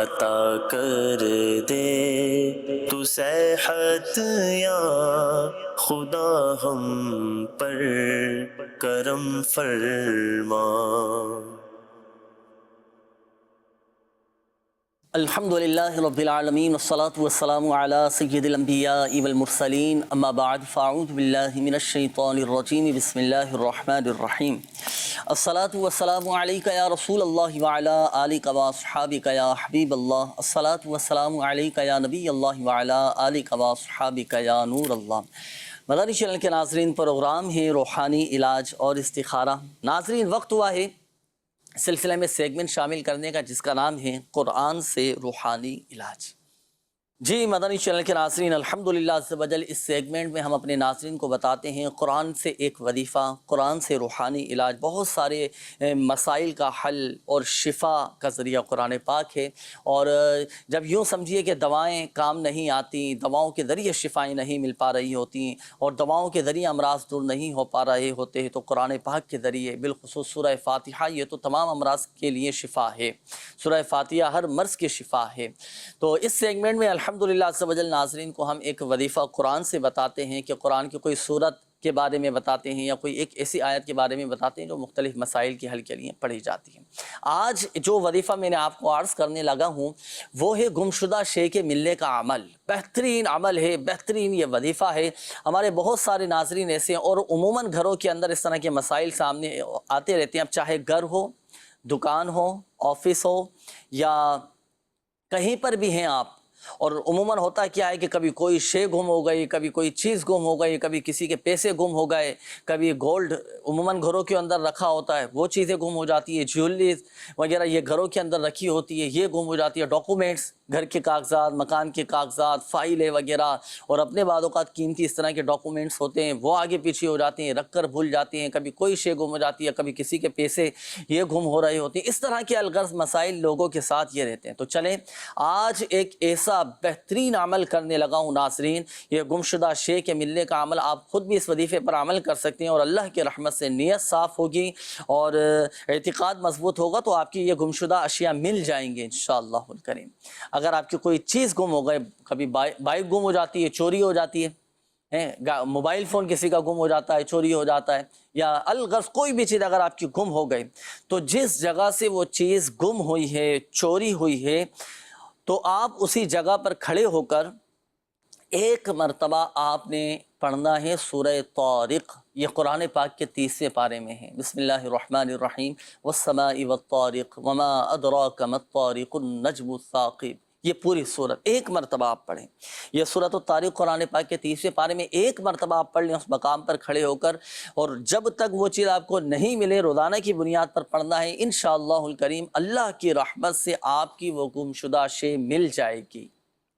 عطا کر دے تو صحت یا خدا ہم پر کرم فرما۔ الحمدللہ رب العالمین والصلاة والسلام علی سید الانبیاء والمرسلین، اما بعد فاعوذ باللہ من الشیطان الرجیم، بسم اللہ الرحمن الرحیم۔ الصلاة والسلام علیک یا رسول اللہ وعلی آلک واصحابک یا حبیب اللہ، الصلاة والسلام علیک یا نبی اللہ وعلی آلک واصحابک یا نور اللہ۔ مدنی چینل کے ناظرین، پروگرام ہے روحانی علاج اور استخارہ۔ ناظرین، وقت ہوا ہے سلسلے میں سیگمنٹ شامل کرنے کا جس کا نام ہے قرآن سے روحانی علاج۔ جی مدنی چینل کے ناظرین، الحمدللہ عز و جل، اس سیگمنٹ میں ہم اپنے ناظرین کو بتاتے ہیں قرآن سے ایک وظیفہ، قرآن سے روحانی علاج، بہت سارے مسائل کا حل اور شفا کا ذریعہ قرآن پاک ہے۔ اور جب یوں سمجھیے کہ دوائیں کام نہیں آتی، دواؤں کے ذریعے شفائیں نہیں مل پا رہی ہوتی اور دواؤں کے ذریعے امراض دور نہیں ہو پا رہے ہوتے ہیں، تو قرآن پاک کے ذریعے بالخصوص سورہ فاتحہ یہ تو تمام امراض کے لیے شفا ہے، سورہ فاتحہ ہر مرض کی شفا ہے۔ تو اس سیگمنٹ میں الحمدللہ عز و جل ناظرین کو ہم ایک وظیفہ قرآن سے بتاتے ہیں کہ قرآن کی کوئی سورت کے بارے میں بتاتے ہیں یا کوئی ایک ایسی آیت کے بارے میں بتاتے ہیں جو مختلف مسائل کے حل کے لیے پڑھی جاتی ہیں۔ آج جو وظیفہ میں نے آپ کو عرض کرنے لگا ہوں وہ ہے گمشدہ شے کے ملنے کا عمل۔ بہترین عمل ہے، بہترین یہ وظیفہ ہے۔ ہمارے بہت سارے ناظرین ایسے ہیں اور عموماً گھروں کے اندر اس طرح کے مسائل سامنے آتے رہتے ہیں، اب چاہے گھر ہو، دکان ہو، آفس ہو یا کہیں پر بھی ہیں آپ، اور عموماً ہوتا کیا ہے کہ کبھی کوئی شے گم ہو گئی، کبھی کوئی چیز گم ہو گئی، کبھی کسی کے پیسے گم ہو گئے، کبھی گولڈ عموماً گھروں کے اندر رکھا ہوتا ہے وہ چیزیں گم ہو جاتی ہے، جیولریز وغیرہ یہ گھروں کے اندر رکھی ہوتی ہے یہ گم ہو جاتی ہے، ڈاکومنٹس، گھر کے کاغذات، مکان کے کاغذات، فائلیں وغیرہ اور اپنے بعض اوقات قیمتی اس طرح کے ڈاکومنٹس ہوتے ہیں وہ آگے پیچھے ہو جاتے ہیں، رکھ کر بھول جاتے ہیں، کبھی کوئی شے گم ہو جاتی ہے، کبھی کسی کے پیسے یہ گم ہو رہے ہوتے ہیں، اس طرح کے الغرض مسائل لوگوں کے ساتھ یہ رہتے ہیں۔ تو چلیں آج ایک ایسا بہترین عمل کرنے لگا ہوں ناظرین، یہ گمشدہ شے کے ملنے کا عمل، آپ خود بھی اس وظیفے پر عمل کر سکتے ہیں اور اللہ کی رحمت سے نیت صاف ہوگی اور اعتقاد مضبوط ہوگا تو آپ کی یہ گمشدہ اشیاء مل جائیں گے انشاءاللہ الکریم۔ اگر آپ کی کوئی چیز گم ہو گئے، کبھی بائک گم ہو جاتی ہے، چوری ہو جاتی ہے، موبائل فون کسی کا گم ہو جاتا ہے، چوری ہو جاتا ہے، یا الغرض کوئی بھی چیز اگر آپ کی گم ہو گئی، تو جس جگہ سے وہ چیز گم ہوئی ہے، چوری ہوئی ہے، تو آپ اسی جگہ پر کھڑے ہو کر ایک مرتبہ آپ نے پڑھنا ہے سورہ طارق۔ یہ قرآن پاک کے 30ویں پارے میں ہے۔ بسم اللہ الرحمن الرحیم، والسماء والطارق وما ادراک ما الطارق النجم الثاقب۔ یہ پوری سورت ایک مرتبہ آپ پڑھیں۔ یہ سورۃ الطارق قرآن پاک کے 30ویں پارے میں ایک مرتبہ آپ پڑھ لیں اس مقام پر کھڑے ہو کر، اور جب تک وہ چیز آپ کو نہیں ملے روزانہ کی بنیاد پر پڑھنا ہے، انشاءاللہ الکریم اللہ کی رحمت سے آپ کی وہ گمشدہ شے مل جائے گی۔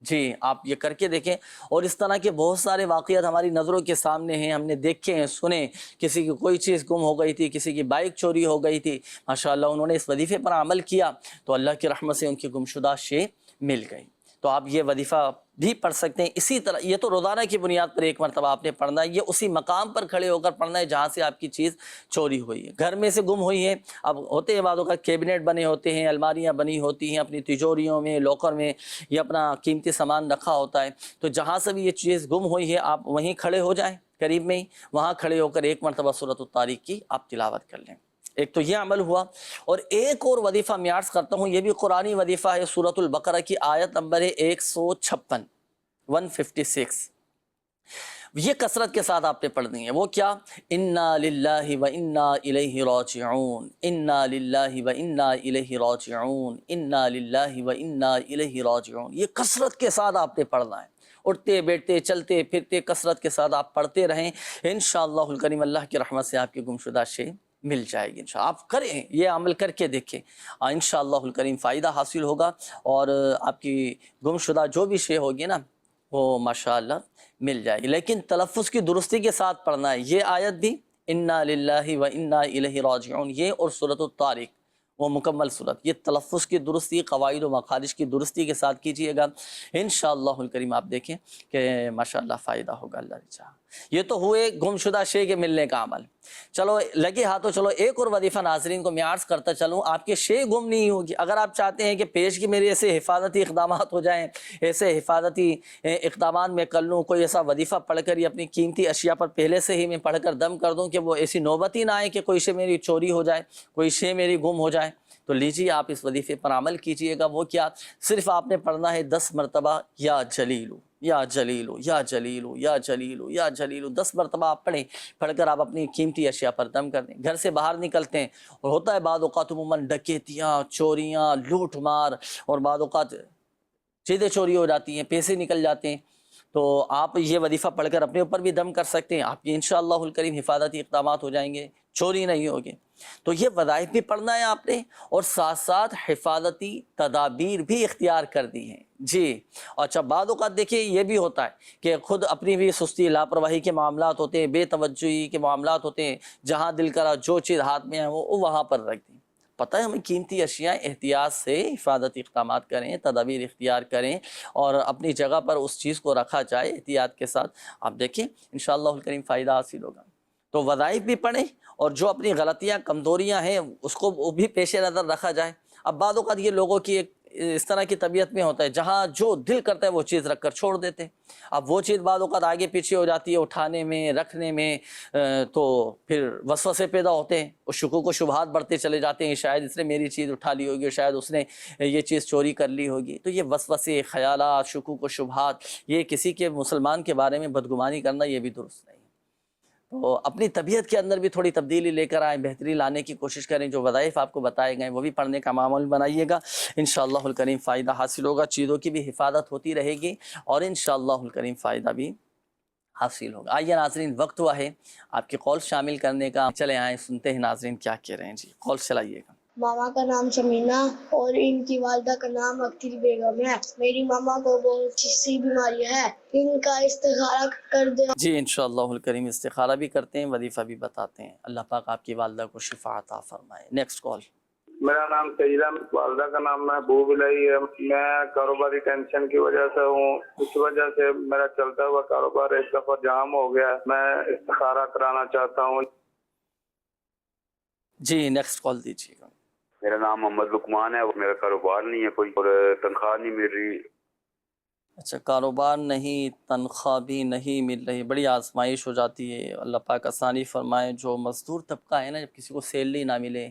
جی آپ یہ کر کے دیکھیں، اور اس طرح کے بہت سارے واقعات ہماری نظروں کے سامنے ہیں، ہم نے دیکھے ہیں، سنے، کسی کی کوئی چیز گم ہو گئی تھی، کسی کی بائک چوری ہو گئی تھی، ماشاءاللہ انہوں نے اس وظیفے پر عمل کیا تو اللہ کی رحمت سے ان کی گمشدہ شے مل گئی۔ تو آپ یہ وظیفہ بھی پڑھ سکتے ہیں اسی طرح، یہ تو روزانہ کی بنیاد پر ایک مرتبہ آپ نے پڑھنا ہے، یہ اسی مقام پر کھڑے ہو کر پڑھنا ہے جہاں سے آپ کی چیز چوری ہوئی ہے، گھر میں سے گم ہوئی ہے۔ اب ہوتے ہیں بعضوں کا کیبنٹ بنے ہوتے ہیں، الماریاں بنی ہوتی ہیں، اپنی تجوریوں میں، لاکر میں یہ اپنا قیمتی سامان رکھا ہوتا ہے، تو جہاں سے بھی یہ چیز گم ہوئی ہے آپ وہیں کھڑے ہو جائیں، قریب میں ہی وہاں کھڑے ہو کر ایک مرتبہ سورۃ الطارق کی آپ تلاوت کر لیں۔ ایک تو یہ عمل ہوا، اور ایک اور وظیفہ میں عرض کرتا ہوں، یہ بھی قرآنی وظیفہ ہے، سورۃ البقرہ کی آیت نمبر ہے 156، 156۔ یہ کثرت کے ساتھ آپ نے پڑھنی ہے۔ وہ کیا؟ انا للہ و انا الیہ راجعون، انا للہ و انا الیہ راجعون، انا للہ و انا الیہ راجعون۔ یہ کثرت کے ساتھ آپ نے پڑھنا ہے، اٹھتے بیٹھتے چلتے پھرتے کثرت کے ساتھ آپ پڑھتے رہیں، انشاءاللہ الکریم اللہ کی رحمت سے آپ کی گمشدہ شے مل جائے گی۔ انشاءاللہ آپ کریں، یہ عمل کر کے دیکھیں، انشاءاللہ الکریم فائدہ حاصل ہوگا، اور آپ کی گمشدہ جو بھی شے ہوگی نا وہ ماشاءاللہ مل جائے گی۔ لیکن تلفظ کی درستی کے ساتھ پڑھنا ہے۔ یہ آیت بھی انا للہ و انا الیہ راجعون، یہ اور سورۃ الطارق وہ مکمل صورت، یہ تلفظ کی درستی، قواعد و مخارج کی درستی کے ساتھ کیجئے گا، انشاءاللہ الکریم آپ دیکھیں کہ ماشاءاللہ فائدہ ہوگا اللہ چاہا۔ یہ تو ہوئے گمشدہ شے کے ملنے کا عمل. چلو لگے ہاتھوں چلو ایک اور وظیفہ ناظرین کو میں عرض کرتا چلوں, آپ کے شے گم نہیں ہوگی. اگر آپ چاہتے ہیں کہ پیش کی میری ایسے حفاظتی اقدامات ہو جائیں, ایسے حفاظتی اقدامات میں کر لوں, کوئی ایسا وظیفہ پڑھ کر یا اپنی قیمتی اشیاء پر پہلے سے ہی میں پڑھ کر دم کر دوں کہ وہ ایسی نوبت ہی نہ آئے کہ کوئی شے میری چوری ہو جائے, کوئی شے میری گم ہو جائے, تو لیجیے آپ اس وظیفے پر عمل کیجئے گا. وہ کیا, صرف آپ نے پڑھنا ہے 10 مرتبہ یا جلیلو یا جلیلو یا جلیلو یا جلیلو یا جلیلو. 10 مرتبہ آپ پڑھیں, پڑھ کر آپ اپنی قیمتی اشیاء پر دم کر دیں. گھر سے باہر نکلتے ہیں اور ہوتا ہے بعض اوقات عموماً ڈکیتیاں, چوریاں, لوٹ مار, اور بعض اوقات چیزیں چوری ہو جاتی ہیں, پیسے نکل جاتے ہیں, تو آپ یہ وظیفہ پڑھ کر اپنے اوپر بھی دم کر سکتے ہیں. آپ کی انشاءاللہ الکریم حفاظتی اقدامات ہو جائیں گے, چوری نہیں ہوگی. تو یہ وظائف بھی پڑھنا ہے آپ نے, اور ساتھ ساتھ حفاظتی تدابیر بھی اختیار کر دی ہیں. جی اچھا, بعض اوقات دیکھیے یہ بھی ہوتا ہے کہ خود اپنی بھی سستی لاپرواہی کے معاملات ہوتے ہیں, بے توجہی کے معاملات ہوتے ہیں, جہاں دل کرا جو چیز ہاتھ میں ہے وہ وہاں پر رکھ دیں. پتہ ہے ہمیں قیمتی اشیاء احتیاط سے حفاظتی اقدامات کریں, تدابیر اختیار کریں, اور اپنی جگہ پر اس چیز کو رکھا جائے احتیاط کے ساتھ. آپ دیکھیں انشاءاللہ الکریم فائدہ حاصل ہوگا. تو وظائف بھی پڑھیں, اور جو اپنی غلطیاں کمزوریاں ہیں اس کو وہ بھی پیش نظر رکھا جائے. اب بعض اوقات یہ لوگوں کی ایک اس طرح کی طبیعت میں ہوتا ہے, جہاں جو دل کرتا ہے وہ چیز رکھ کر چھوڑ دیتے ہیں. اب وہ چیز بعض اوقات آگے پیچھے ہو جاتی ہے اٹھانے میں, رکھنے میں, تو پھر وسوسے پیدا ہوتے ہیں, اور شکوک و شبہات بڑھتے چلے جاتے ہیں. شاید اس نے میری چیز اٹھا لی ہوگی, شاید اس نے یہ چیز چوری کر لی ہوگی. تو یہ وسوسے, خیالات, شکوک و شبہات, یہ کسی کے مسلمان کے بارے میں بدگمانی کرنا یہ بھی درست نہیں. تو اپنی طبیعت کے اندر بھی تھوڑی تبدیلی لے کر آئیں, بہتری لانے کی کوشش کریں. جو وظائف آپ کو بتائے گئے وہ بھی پڑھنے کا معمول بنائیے گا, انشاءاللہ الکریم فائدہ حاصل ہوگا. چیزوں کی بھی حفاظت ہوتی رہے گی, اور انشاءاللہ الکریم فائدہ بھی حاصل ہوگا. آئیے ناظرین, وقت ہوا ہے آپ کے کال شامل کرنے کا. چلے آئیں سنتے ہیں ناظرین کیا کہہ رہے ہیں. جی کال چلائیے گا. ماما کا نام سمینہ اور ان کی والدہ کا نام اختر بیگم ہے. میری ماما کو بہت سی بیماری ہے, ان کا استخارہ کر دے. جی انشاءاللہ الکریم استخارہ بھی کرتے ہیں, وظیفہ بھی بتاتے ہیں. اللہ پاک آپ کی والدہ کو شفا عطا فرمائے. Next call. میرا نام سیدہ, والدہ کا نام محبوب الہی ہے. میں کاروباری ٹینشن کی وجہ سے ہوں, اس وجہ سے میرا چلتا ہوا کاروبار ایک دفعہ جام ہو گیا. میں استخارہ کرانا چاہتا ہوں. جی نیکسٹ کال دیجیے گا. میرا نام محمد لقمان ہے, میرا کاروبار نہیں ہے کوئی, اور تنخواہ نہیں مل رہی. اچھا, کاروبار نہیں, تنخواہ بھی نہیں مل رہی, بڑی آزمائش ہو جاتی ہے. اللہ پاک آسانی فرمائے. جو مزدور طبقہ ہے نا, جب کسی کو سیلری نہ ملے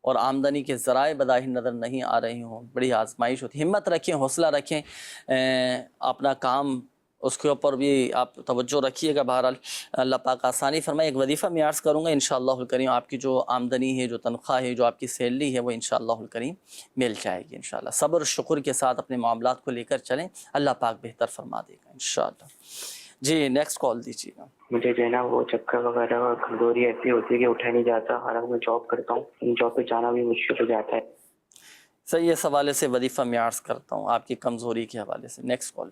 اور آمدنی کے ذرائع بظاہر نظر نہیں آ رہی ہوں, بڑی آزمائش ہوتی ہے. ہمت رکھیں, حوصلہ رکھیں, اپنا کام اس کے اوپر بھی آپ توجہ رکھیے گا. بہرحال اللہ پاک آسانی فرمائے. ایک وظیفہ میں عرض کروں گا انشاءاللہ الکریم, آپ کی جو آمدنی ہے, جو تنخواہ ہے, جو آپ کی سیلری ہے, وہ انشاءاللہ الکریم مل جائے گی. انشاءاللہ صبر و شکر کے ساتھ اپنے معاملات کو لے کر چلیں, اللہ پاک بہتر فرما دے گا انشاءاللہ. جی نیکسٹ کال دیجیے گا. مجھے جو ہے نا وہ چکر وغیرہ اور کمزوری ایسی ہوتی ہے کہ اٹھا نہیں جاتا. حالانکہ میں جاب کرتا ہوں, جاب پہ جانا بھی مشکل ہو جاتا ہے. صحیح, اس حوالے سے وظیفہ میں عرض کرتا ہوں آپ کی کمزوری کے حوالے سے. Next call.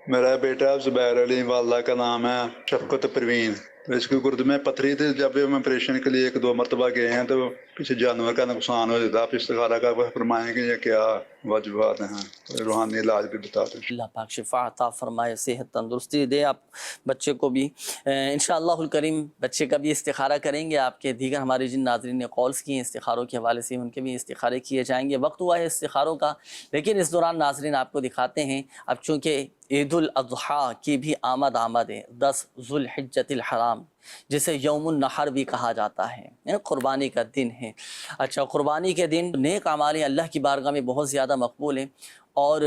میرا بیٹا زبیر علی, والدہ کا نام ہے شفقت پروین. اس کی گرد میں پتھری تھی. جب ہم آپریشن کے لیے 1-2 مرتبہ گئے ہیں تو پیچھے جانور کا نقصان ہو جاتا. آپ استخارہ کا فرمائیں کہ یہ کیا واجبات ہیں, روحانی علاج بھی بتا دیں. اللہ پاک شفا عطا فرمائے, صحت تندرستی دے آپ بچے کو بھی. انشاءاللہ الکریم بچے کا بھی استخارہ کریں گے. آپ کے دیگر ہمارے جن ناظرین نے کالز کی ہیں استخاروں کے حوالے سے, ان کے بھی استخارے کیے جائیں گے. وقت ہوا ہے استخاروں کا, لیکن اس دوران ناظرین آپ کو دکھاتے ہیں. اب چونکہ عید الاضحیٰ کی بھی آمد ہے, 10 ذو الحجۃ الحرام, جسے یوم النحر بھی کہا جاتا ہے, قربانی کا دن ہے. اچھا, قربانی کے دن نیک اعمال اللہ کی بارگاہ میں بہت زیادہ مقبول ہیں, اور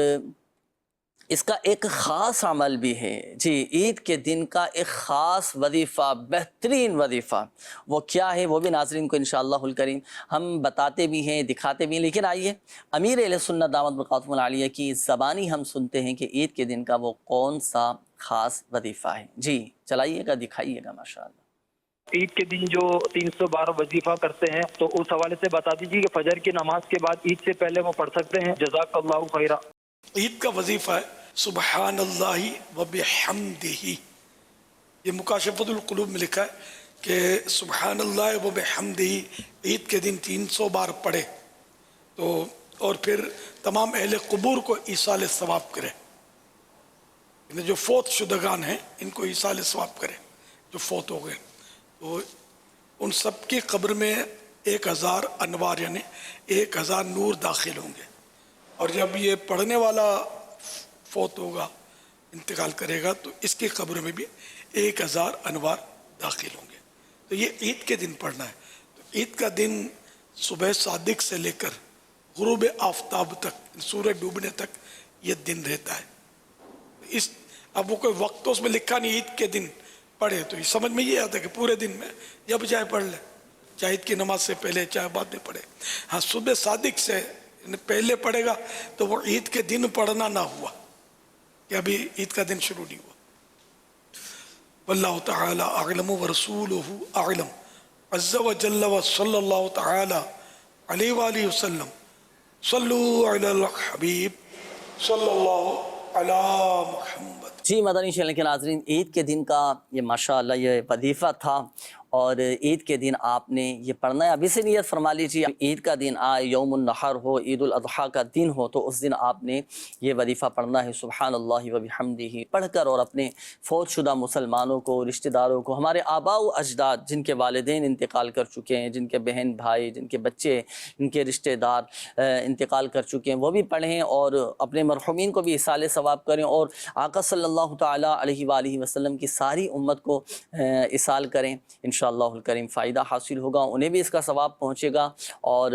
اس کا ایک خاص عمل بھی ہے. جی, عید کے دن کا ایک خاص وظیفہ, بہترین وظیفہ, وہ کیا ہے وہ بھی ناظرین کو انشاءاللہ الکریم ہم بتاتے بھی ہیں, دکھاتے بھی ہیں. لیکن آئیے امیر اہل سنت دامت برکاتہم العالیہ کی زبانی ہم سنتے ہیں کہ عید کے دن کا وہ کون سا خاص وظیفہ ہے. جی چلائیے گا, دکھائیے گا. ماشاءاللہ. عید کے دن جو 312 وظیفہ کرتے ہیں, تو اس حوالے سے بتا دیجیے کہ فجر کی نماز کے بعد عید سے پہلے وہ پڑھ سکتے ہیں. جزاک اللہ خیرہ. عید کا وظیفہ ہے سبحان اللہ و بحمدہ. یہ مکاشفۃ القلوب میں لکھا ہے کہ سبحان اللہ و بحمدہ عید کے دن 300 بار پڑھے, تو اور پھر تمام اہل قبور کو ایصال ثواب کرے, جو فوت شدگان ہیں ان کو ایصال ثواب کرے. جو فوت ہو گئے، تو ان سب کی قبر میں 1000 انوار یعنی 1000 نور داخل ہوں گے، اور جب یہ پڑھنے والا فوت ہوگا، انتقال کرے گا، تو اس کی قبر میں بھی 1000 انوار داخل ہوں گے۔ تو یہ عید کے دن پڑھنا ہے۔ تو عید کا دن صبح صادق سے لے کر غروب آفتاب تک، سورج ڈوبنے تک یہ دن رہتا ہے۔ اب وہ کوئی وقت تو اس میں لکھا نہیں عید کے دن پڑھے، تو یہ سمجھ میں یہ آتا ہے کہ پورے دن میں جب چاہے پڑھ لے، چاہے عید کی نماز سے پہلے چاہے بعد میں پڑھے۔ ہاں صبح صادق سے پہلے پڑھے گا تو وہ عید کے دن پڑھنا نہ ہوا کہ ابھی عید کا دن شروع نہیں ہوا۔ واللہ تعالی اعلم ورسولہ اعلم عز وجل وصلی اللہ تعالی علیہ وآلہ وسلم۔ صلو علی الحبیب صلی اللہ علی محمد۔ جی مدنی چینل کے ناظرین، عید کے دن کا یہ ماشاءاللہ یہ وظیفہ تھا، اور عید کے دن آپ نے یہ پڑھنا ہے۔ ابھی سے نیت فرما لیجیے، عید کا دن آئے، یوم النحر ہو، عید الاضحیٰ کا دن ہو، تو اس دن آپ نے یہ وظیفہ پڑھنا ہے، سبحان اللہ و بحمدہ پڑھ کر، اور اپنے فوت شدہ مسلمانوں کو، رشتہ داروں کو، ہمارے آباء و اجداد جن کے والدین انتقال کر چکے ہیں، جن کے بہن بھائی، جن کے بچے، جن کے رشتہ دار انتقال کر چکے ہیں، وہ بھی پڑھیں، اور اپنے مرحومین کو بھی اصال ثواب کریں، اور آقا صلی اللہ تعالی علیہ وآلہ وسلم کی ساری امت کو اصال کریں۔ انشاءاللہ الکریم فائدہ حاصل ہوگا، انہیں بھی اس کا ثواب پہنچے گا، اور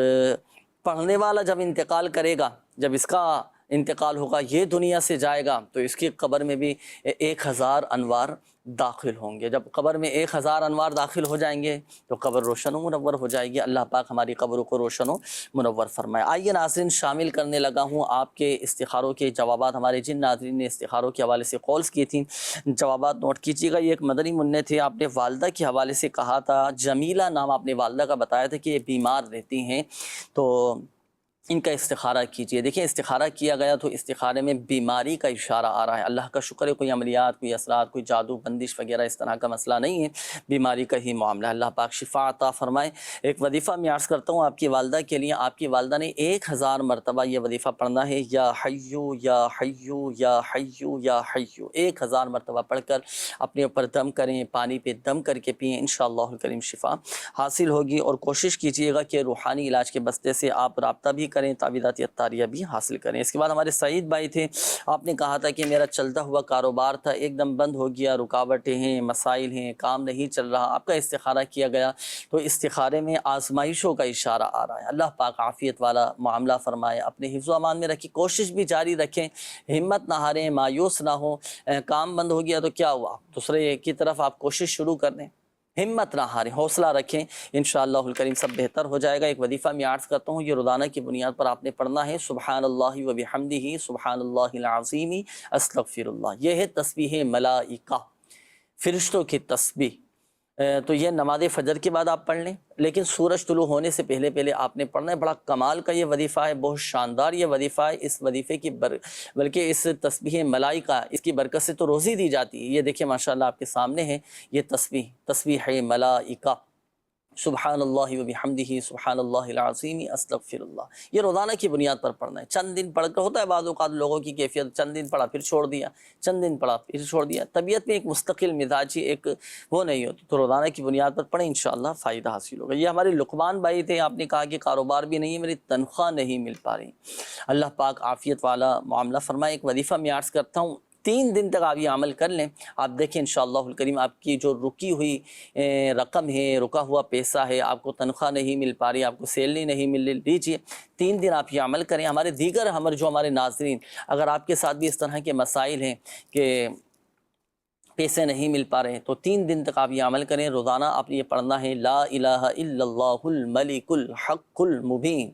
پڑھنے والا جب انتقال کرے گا، جب اس کا انتقال ہوگا، یہ دنیا سے جائے گا، تو اس کی قبر میں بھی 1000 انوار داخل ہوں گے۔ جب قبر میں 1000 انوار داخل ہو جائیں گے تو قبر روشن و منور ہو جائے گی۔ اللہ پاک ہماری قبروں کو روشن و منور فرمائے۔ آئیے ناظرین، شامل کرنے لگا ہوں آپ کے استخاروں کے جوابات۔ ہمارے جن ناظرین نے استخاروں کے حوالے سے کالز کی تھیں، جوابات نوٹ کیجیے گا۔ یہ ایک مدنی منع تھے، آپ نے والدہ کے حوالے سے کہا تھا، جمیلہ نام آپ نے والدہ کا بتایا تھا کہ یہ بیمار رہتی ہیں، تو ان کا استخارہ کیجئے۔ دیکھیں استخارہ کیا گیا تو استخارے میں بیماری کا اشارہ آ رہا ہے۔ اللہ کا شکر ہے کوئی عملیات، کوئی اثرات، کوئی جادو بندش وغیرہ اس طرح کا مسئلہ نہیں ہے، بیماری کا ہی معاملہ ہے۔ اللہ پاک شفا عطا فرمائے۔ ایک وظیفہ میں عرض کرتا ہوں آپ کی والدہ کے لیے۔ آپ کی والدہ نے 1000 مرتبہ یہ وظیفہ پڑھنا ہے، یا حیو یا حیو یا حیو یا حیو، 1000 مرتبہ پڑھ کر اپنے اوپر دم کریں، پانی پہ دم کر کے پئیں، انشاءاللہ الکریم شفا حاصل ہوگی۔ اور کوشش کیجئے گا کہ روحانی علاج کے بستے سے آپ رابطہ بھی کریں، تعویذات اتاریہ بھی حاصل کریں۔ اس کے بعد ہمارے سعید بھائی تھے، آپ نے کہا تھا کہ میرا چلتا ہوا کاروبار تھا، ایک دم بند ہو گیا، رکاوٹیں ہیں، مسائل ہیں، کام نہیں چل رہا۔ آپ کا استخارہ کیا گیا تو استخارے میں آزمائشوں کا اشارہ آ رہا ہے۔ اللہ پاک عافیت والا معاملہ فرمائے، اپنے حفظ و امان میں رکھیں، کوشش بھی جاری رکھیں، ہمت نہ ہاریں، مایوس نہ ہوں۔ کام بند ہو گیا تو کیا ہوا، دوسرے کی طرف آپ کوشش شروع کر دیں، ہمت نہ ہاریں، حوصلہ رکھیں، انشاءاللہ الکریم سب بہتر ہو جائے گا۔ ایک وظیفہ میں عرض کرتا ہوں، یہ روزانہ کی بنیاد پر آپ نے پڑھنا ہے، سبحان اللہ و بحمدہ سبحان اللہ العظیم استغفر اللہ۔ یہ ہے تسبیح ملائکہ، فرشتوں کی تسبیح۔ تو یہ نماز فجر کے بعد آپ پڑھ لیں، لیکن سورج طلوع ہونے سے پہلے آپ نے پڑھنا ہے۔ بڑا کمال کا یہ وظیفہ ہے، بہت شاندار یہ وظیفہ ہے۔ اس وظیفے کی بلکہ اس تسبیح ملائکہ، اس کی برکت سے تو روزی دی جاتی ہے۔ یہ دیکھیں ماشاءاللہ آپ کے سامنے ہے یہ تسبیح ملائکہ، سبحان اللہ و بحمدہ سبحان اللہ العظیم استغفر اللہ۔ یہ روزانہ کی بنیاد پر پڑھنا ہے۔ چند دن پڑھ کر ہوتا ہے بعض اوقات لوگوں کی کیفیت، چند دن پڑھا پھر چھوڑ دیا، چند دن پڑھا پھر چھوڑ دیا، طبیعت میں ایک مستقل مزاجی ایک وہ نہیں ہوتی، تو روزانہ کی بنیاد پر پڑھیں، انشاءاللہ فائدہ حاصل ہوگا۔ یہ ہمارے لقمان بھائی تھے، آپ نے کہا کہ کاروبار بھی نہیں ہے، میری تنخواہ نہیں مل پا رہی۔ اللہ پاک عافیت والا معاملہ فرمائے۔ ایک وظیفہ میں عرض کرتا ہوں، 3 دن تک آپ یہ عمل کر لیں، آپ دیکھیں انشاءاللہ الکریم آپ کی جو رکی ہوئی رقم ہے، رکا ہوا پیسہ ہے، آپ کو تنخواہ نہیں مل پا رہی، آپ کو سیلری نہیں مل لیجیے، 3 دن آپ یہ عمل کریں۔ ہمارے دیگر ہمارے ناظرین، اگر آپ کے ساتھ بھی اس طرح کے مسائل ہیں کہ پیسے نہیں مل پا رہے ہیں، تو 3 دن تک آپ یہ عمل کریں۔ روزانہ آپ نے یہ پڑھنا ہے، لا الہ الا اللہ الملک الحق المبین،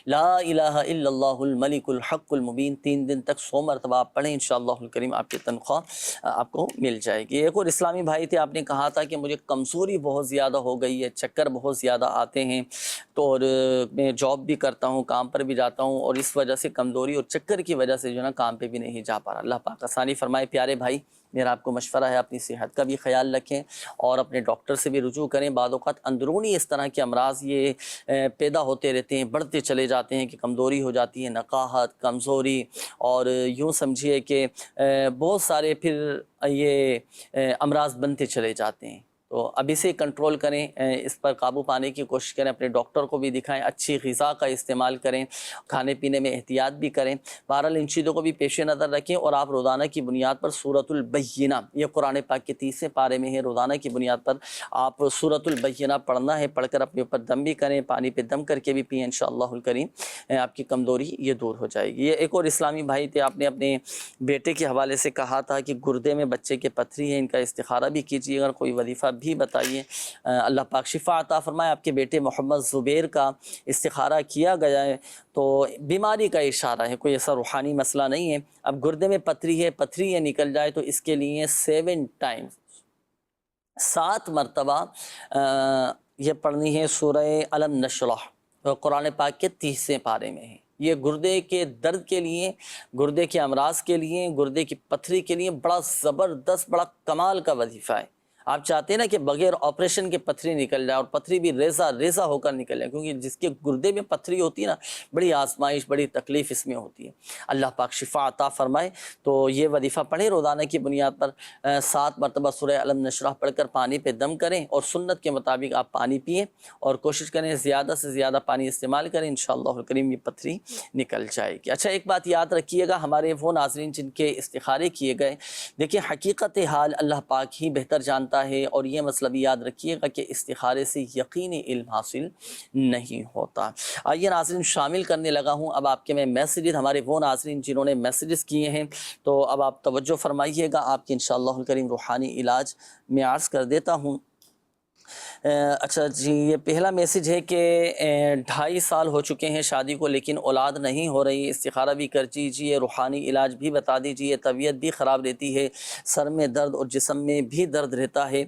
لا الہ الا اللہ الملک الحق المبین۔ 3 دن تک 100 مرتبہ آپ پڑھیں، انشاءاللہ الکریم آپ کی تنخواہ آپ کو مل جائے گی۔ ایک اور اسلامی بھائی تھے، آپ نے کہا تھا کہ مجھے کمزوری بہت زیادہ ہو گئی ہے، چکر بہت زیادہ آتے ہیں، تو اور میں جاب بھی کرتا ہوں، کام پر بھی جاتا ہوں، اور اس وجہ سے کمزوری اور چکر کی وجہ سے جو ہے نا کام پہ بھی نہیں جا پا رہا۔ اللہ پاک آسانی فرمائے۔ پیارے بھائی، میرا آپ کو مشورہ ہے، اپنی صحت کا بھی خیال رکھیں اور اپنے ڈاکٹر سے بھی رجوع کریں۔ بعض اوقات اندرونی اس طرح کے امراض یہ پیدا ہوتے رہتے ہیں، بڑھتے چلے جاتے ہیں کہ کمزوری ہو جاتی ہے، نقاہت، کمزوری، اور یوں سمجھیے کہ بہت سارے پھر یہ امراض بنتے چلے جاتے ہیں۔ تو ابھی سے کنٹرول کریں، اس پر قابو پانے کی کوشش کریں، اپنے ڈاکٹر کو بھی دکھائیں، اچھی غذا کا استعمال کریں، کھانے پینے میں احتیاط بھی کریں۔ بہرحال ان چیزوں کو بھی پیش نظر رکھیں، اور آپ روزانہ کی بنیاد پر سورۃ البینہ، یہ قرآن پاک کے 30 پارے میں ہے، روزانہ کی بنیاد پر آپ سورۃ البینہ پڑھنا ہے، پڑھ کر اپنے اوپر دم بھی کریں، پانی پہ دم کر کے بھی پئیں، انشاءاللہ الکریم آپ کی کمزوری یہ دور ہو جائے گی۔ یہ ایک اور اسلامی بھائی تھے، آپ نے اپنے بیٹے کے حوالے سے کہا تھا کہ گردے میں بچے کے پتھری ہے، ان کا استخارہ بھی کیجیے، اگر کوئی وظیفہ بھی بتائیے، اللہ پاک شفا عطا فرمائے۔ آپ کے بیٹے محمد زبیر کا استخارہ کیا گیا ہے، تو بیماری کا اشارہ ہے، کوئی ایسا روحانی مسئلہ نہیں ہے۔ اب گردے میں پتھری ہے، پتھری یہ نکل جائے تو اس کے لیے 7 ٹائمز 7 مرتبہ یہ پڑھنی ہے سورہ الم نشرح، قرآن پاک کے 30 پارے میں ہے۔ یہ گردے کے درد کے لیے، گردے کے امراض کے لیے، گردے کی پتھری کے لیے بڑا زبردست، بڑا کمال کا وظیفہ ہے۔ آپ چاہتے ہیں نا کہ بغیر آپریشن کے پتھری نکل جائے، اور پتھری بھی ریزہ ریزہ ہو کر نکل جائے، کیونکہ جس کے گردے میں پتھری ہوتی ہے نا، بڑی آزمائش، بڑی تکلیف اس میں ہوتی ہے۔ اللہ پاک شفا عطا فرمائے۔ تو یہ وظیفہ پڑھیں روزانہ کی بنیاد پر، 7 مرتبہ سورہ الم نشرح پڑھ کر پانی پہ دم کریں، اور سنت کے مطابق آپ پانی پئیں، اور کوشش کریں زیادہ سے زیادہ پانی استعمال کریں، انشاءاللہ الکریم یہ پتھری نکل جائے گی۔ اچھا، ایک بات یاد رکھیے گا، ہمارے وہ ناظرین جن کے استخارے کیے گئے، دیکھیں حقیقت حال اللہ پاک ہی بہتر جانتا ہے، اور یہ مسئلہ بھی یاد رکھیے گا کہ استخارے سے یقینی علم حاصل نہیں ہوتا۔ آئیے ناظرین، شامل کرنے لگا ہوں اب آپ کے میں میسیجز، ہمارے وہ ناظرین جنہوں نے میسیجز کیے ہیں، تو اب آپ توجہ فرمائیے گا، آپ کی انشاءاللہ الکریم روحانی علاج میں عرض کر دیتا ہوں۔ اچھا جی، یہ پہلا میسیج ہے کہ 2.5 سال ہو چکے ہیں شادی کو، لیکن اولاد نہیں ہو رہی، استخارہ بھی کر دیجیے، روحانی علاج بھی بتا دیجیے، طبیعت بھی خراب رہتی ہے، سر میں درد اور جسم میں بھی درد رہتا ہے۔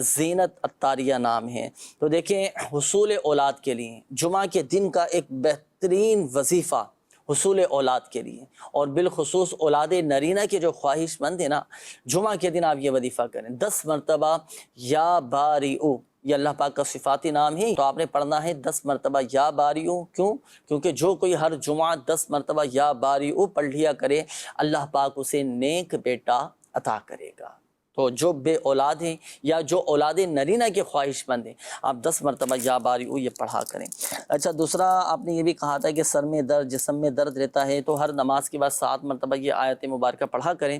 زینت عطاریہ نام ہے۔ تو دیکھیں، حصول اولاد کے لیے جمعہ کے دن کا ایک بہترین وظیفہ حصول اولاد کے لیے، اور بالخصوص اولاد نرینہ کے جو خواہش مند ہیں نا، جمعہ کے دن آپ یہ وظیفہ کریں، 10 مرتبہ یا باریعو، یہ اللہ پاک کا صفاتی نام ہے، تو آپ نے پڑھنا ہے 10 مرتبہ یا باریعو۔ کیوں؟ کیونکہ جو کوئی ہر جمعہ 10 مرتبہ یا باریعو پڑھ لیا کرے، اللہ پاک اسے نیک بیٹا عطا کرے گا۔ تو جو بے اولاد ہیں یا جو اولاد نرینہ کے خواہش مند ہیں، آپ 10 مرتبہ یا باریعو یہ پڑھا کریں۔ اچھا، دوسرا آپ نے یہ بھی کہا تھا کہ سر میں درد، جسم میں درد رہتا ہے، تو ہر نماز کے بعد 7 مرتبہ یہ آیت مبارکہ پڑھا کریں۔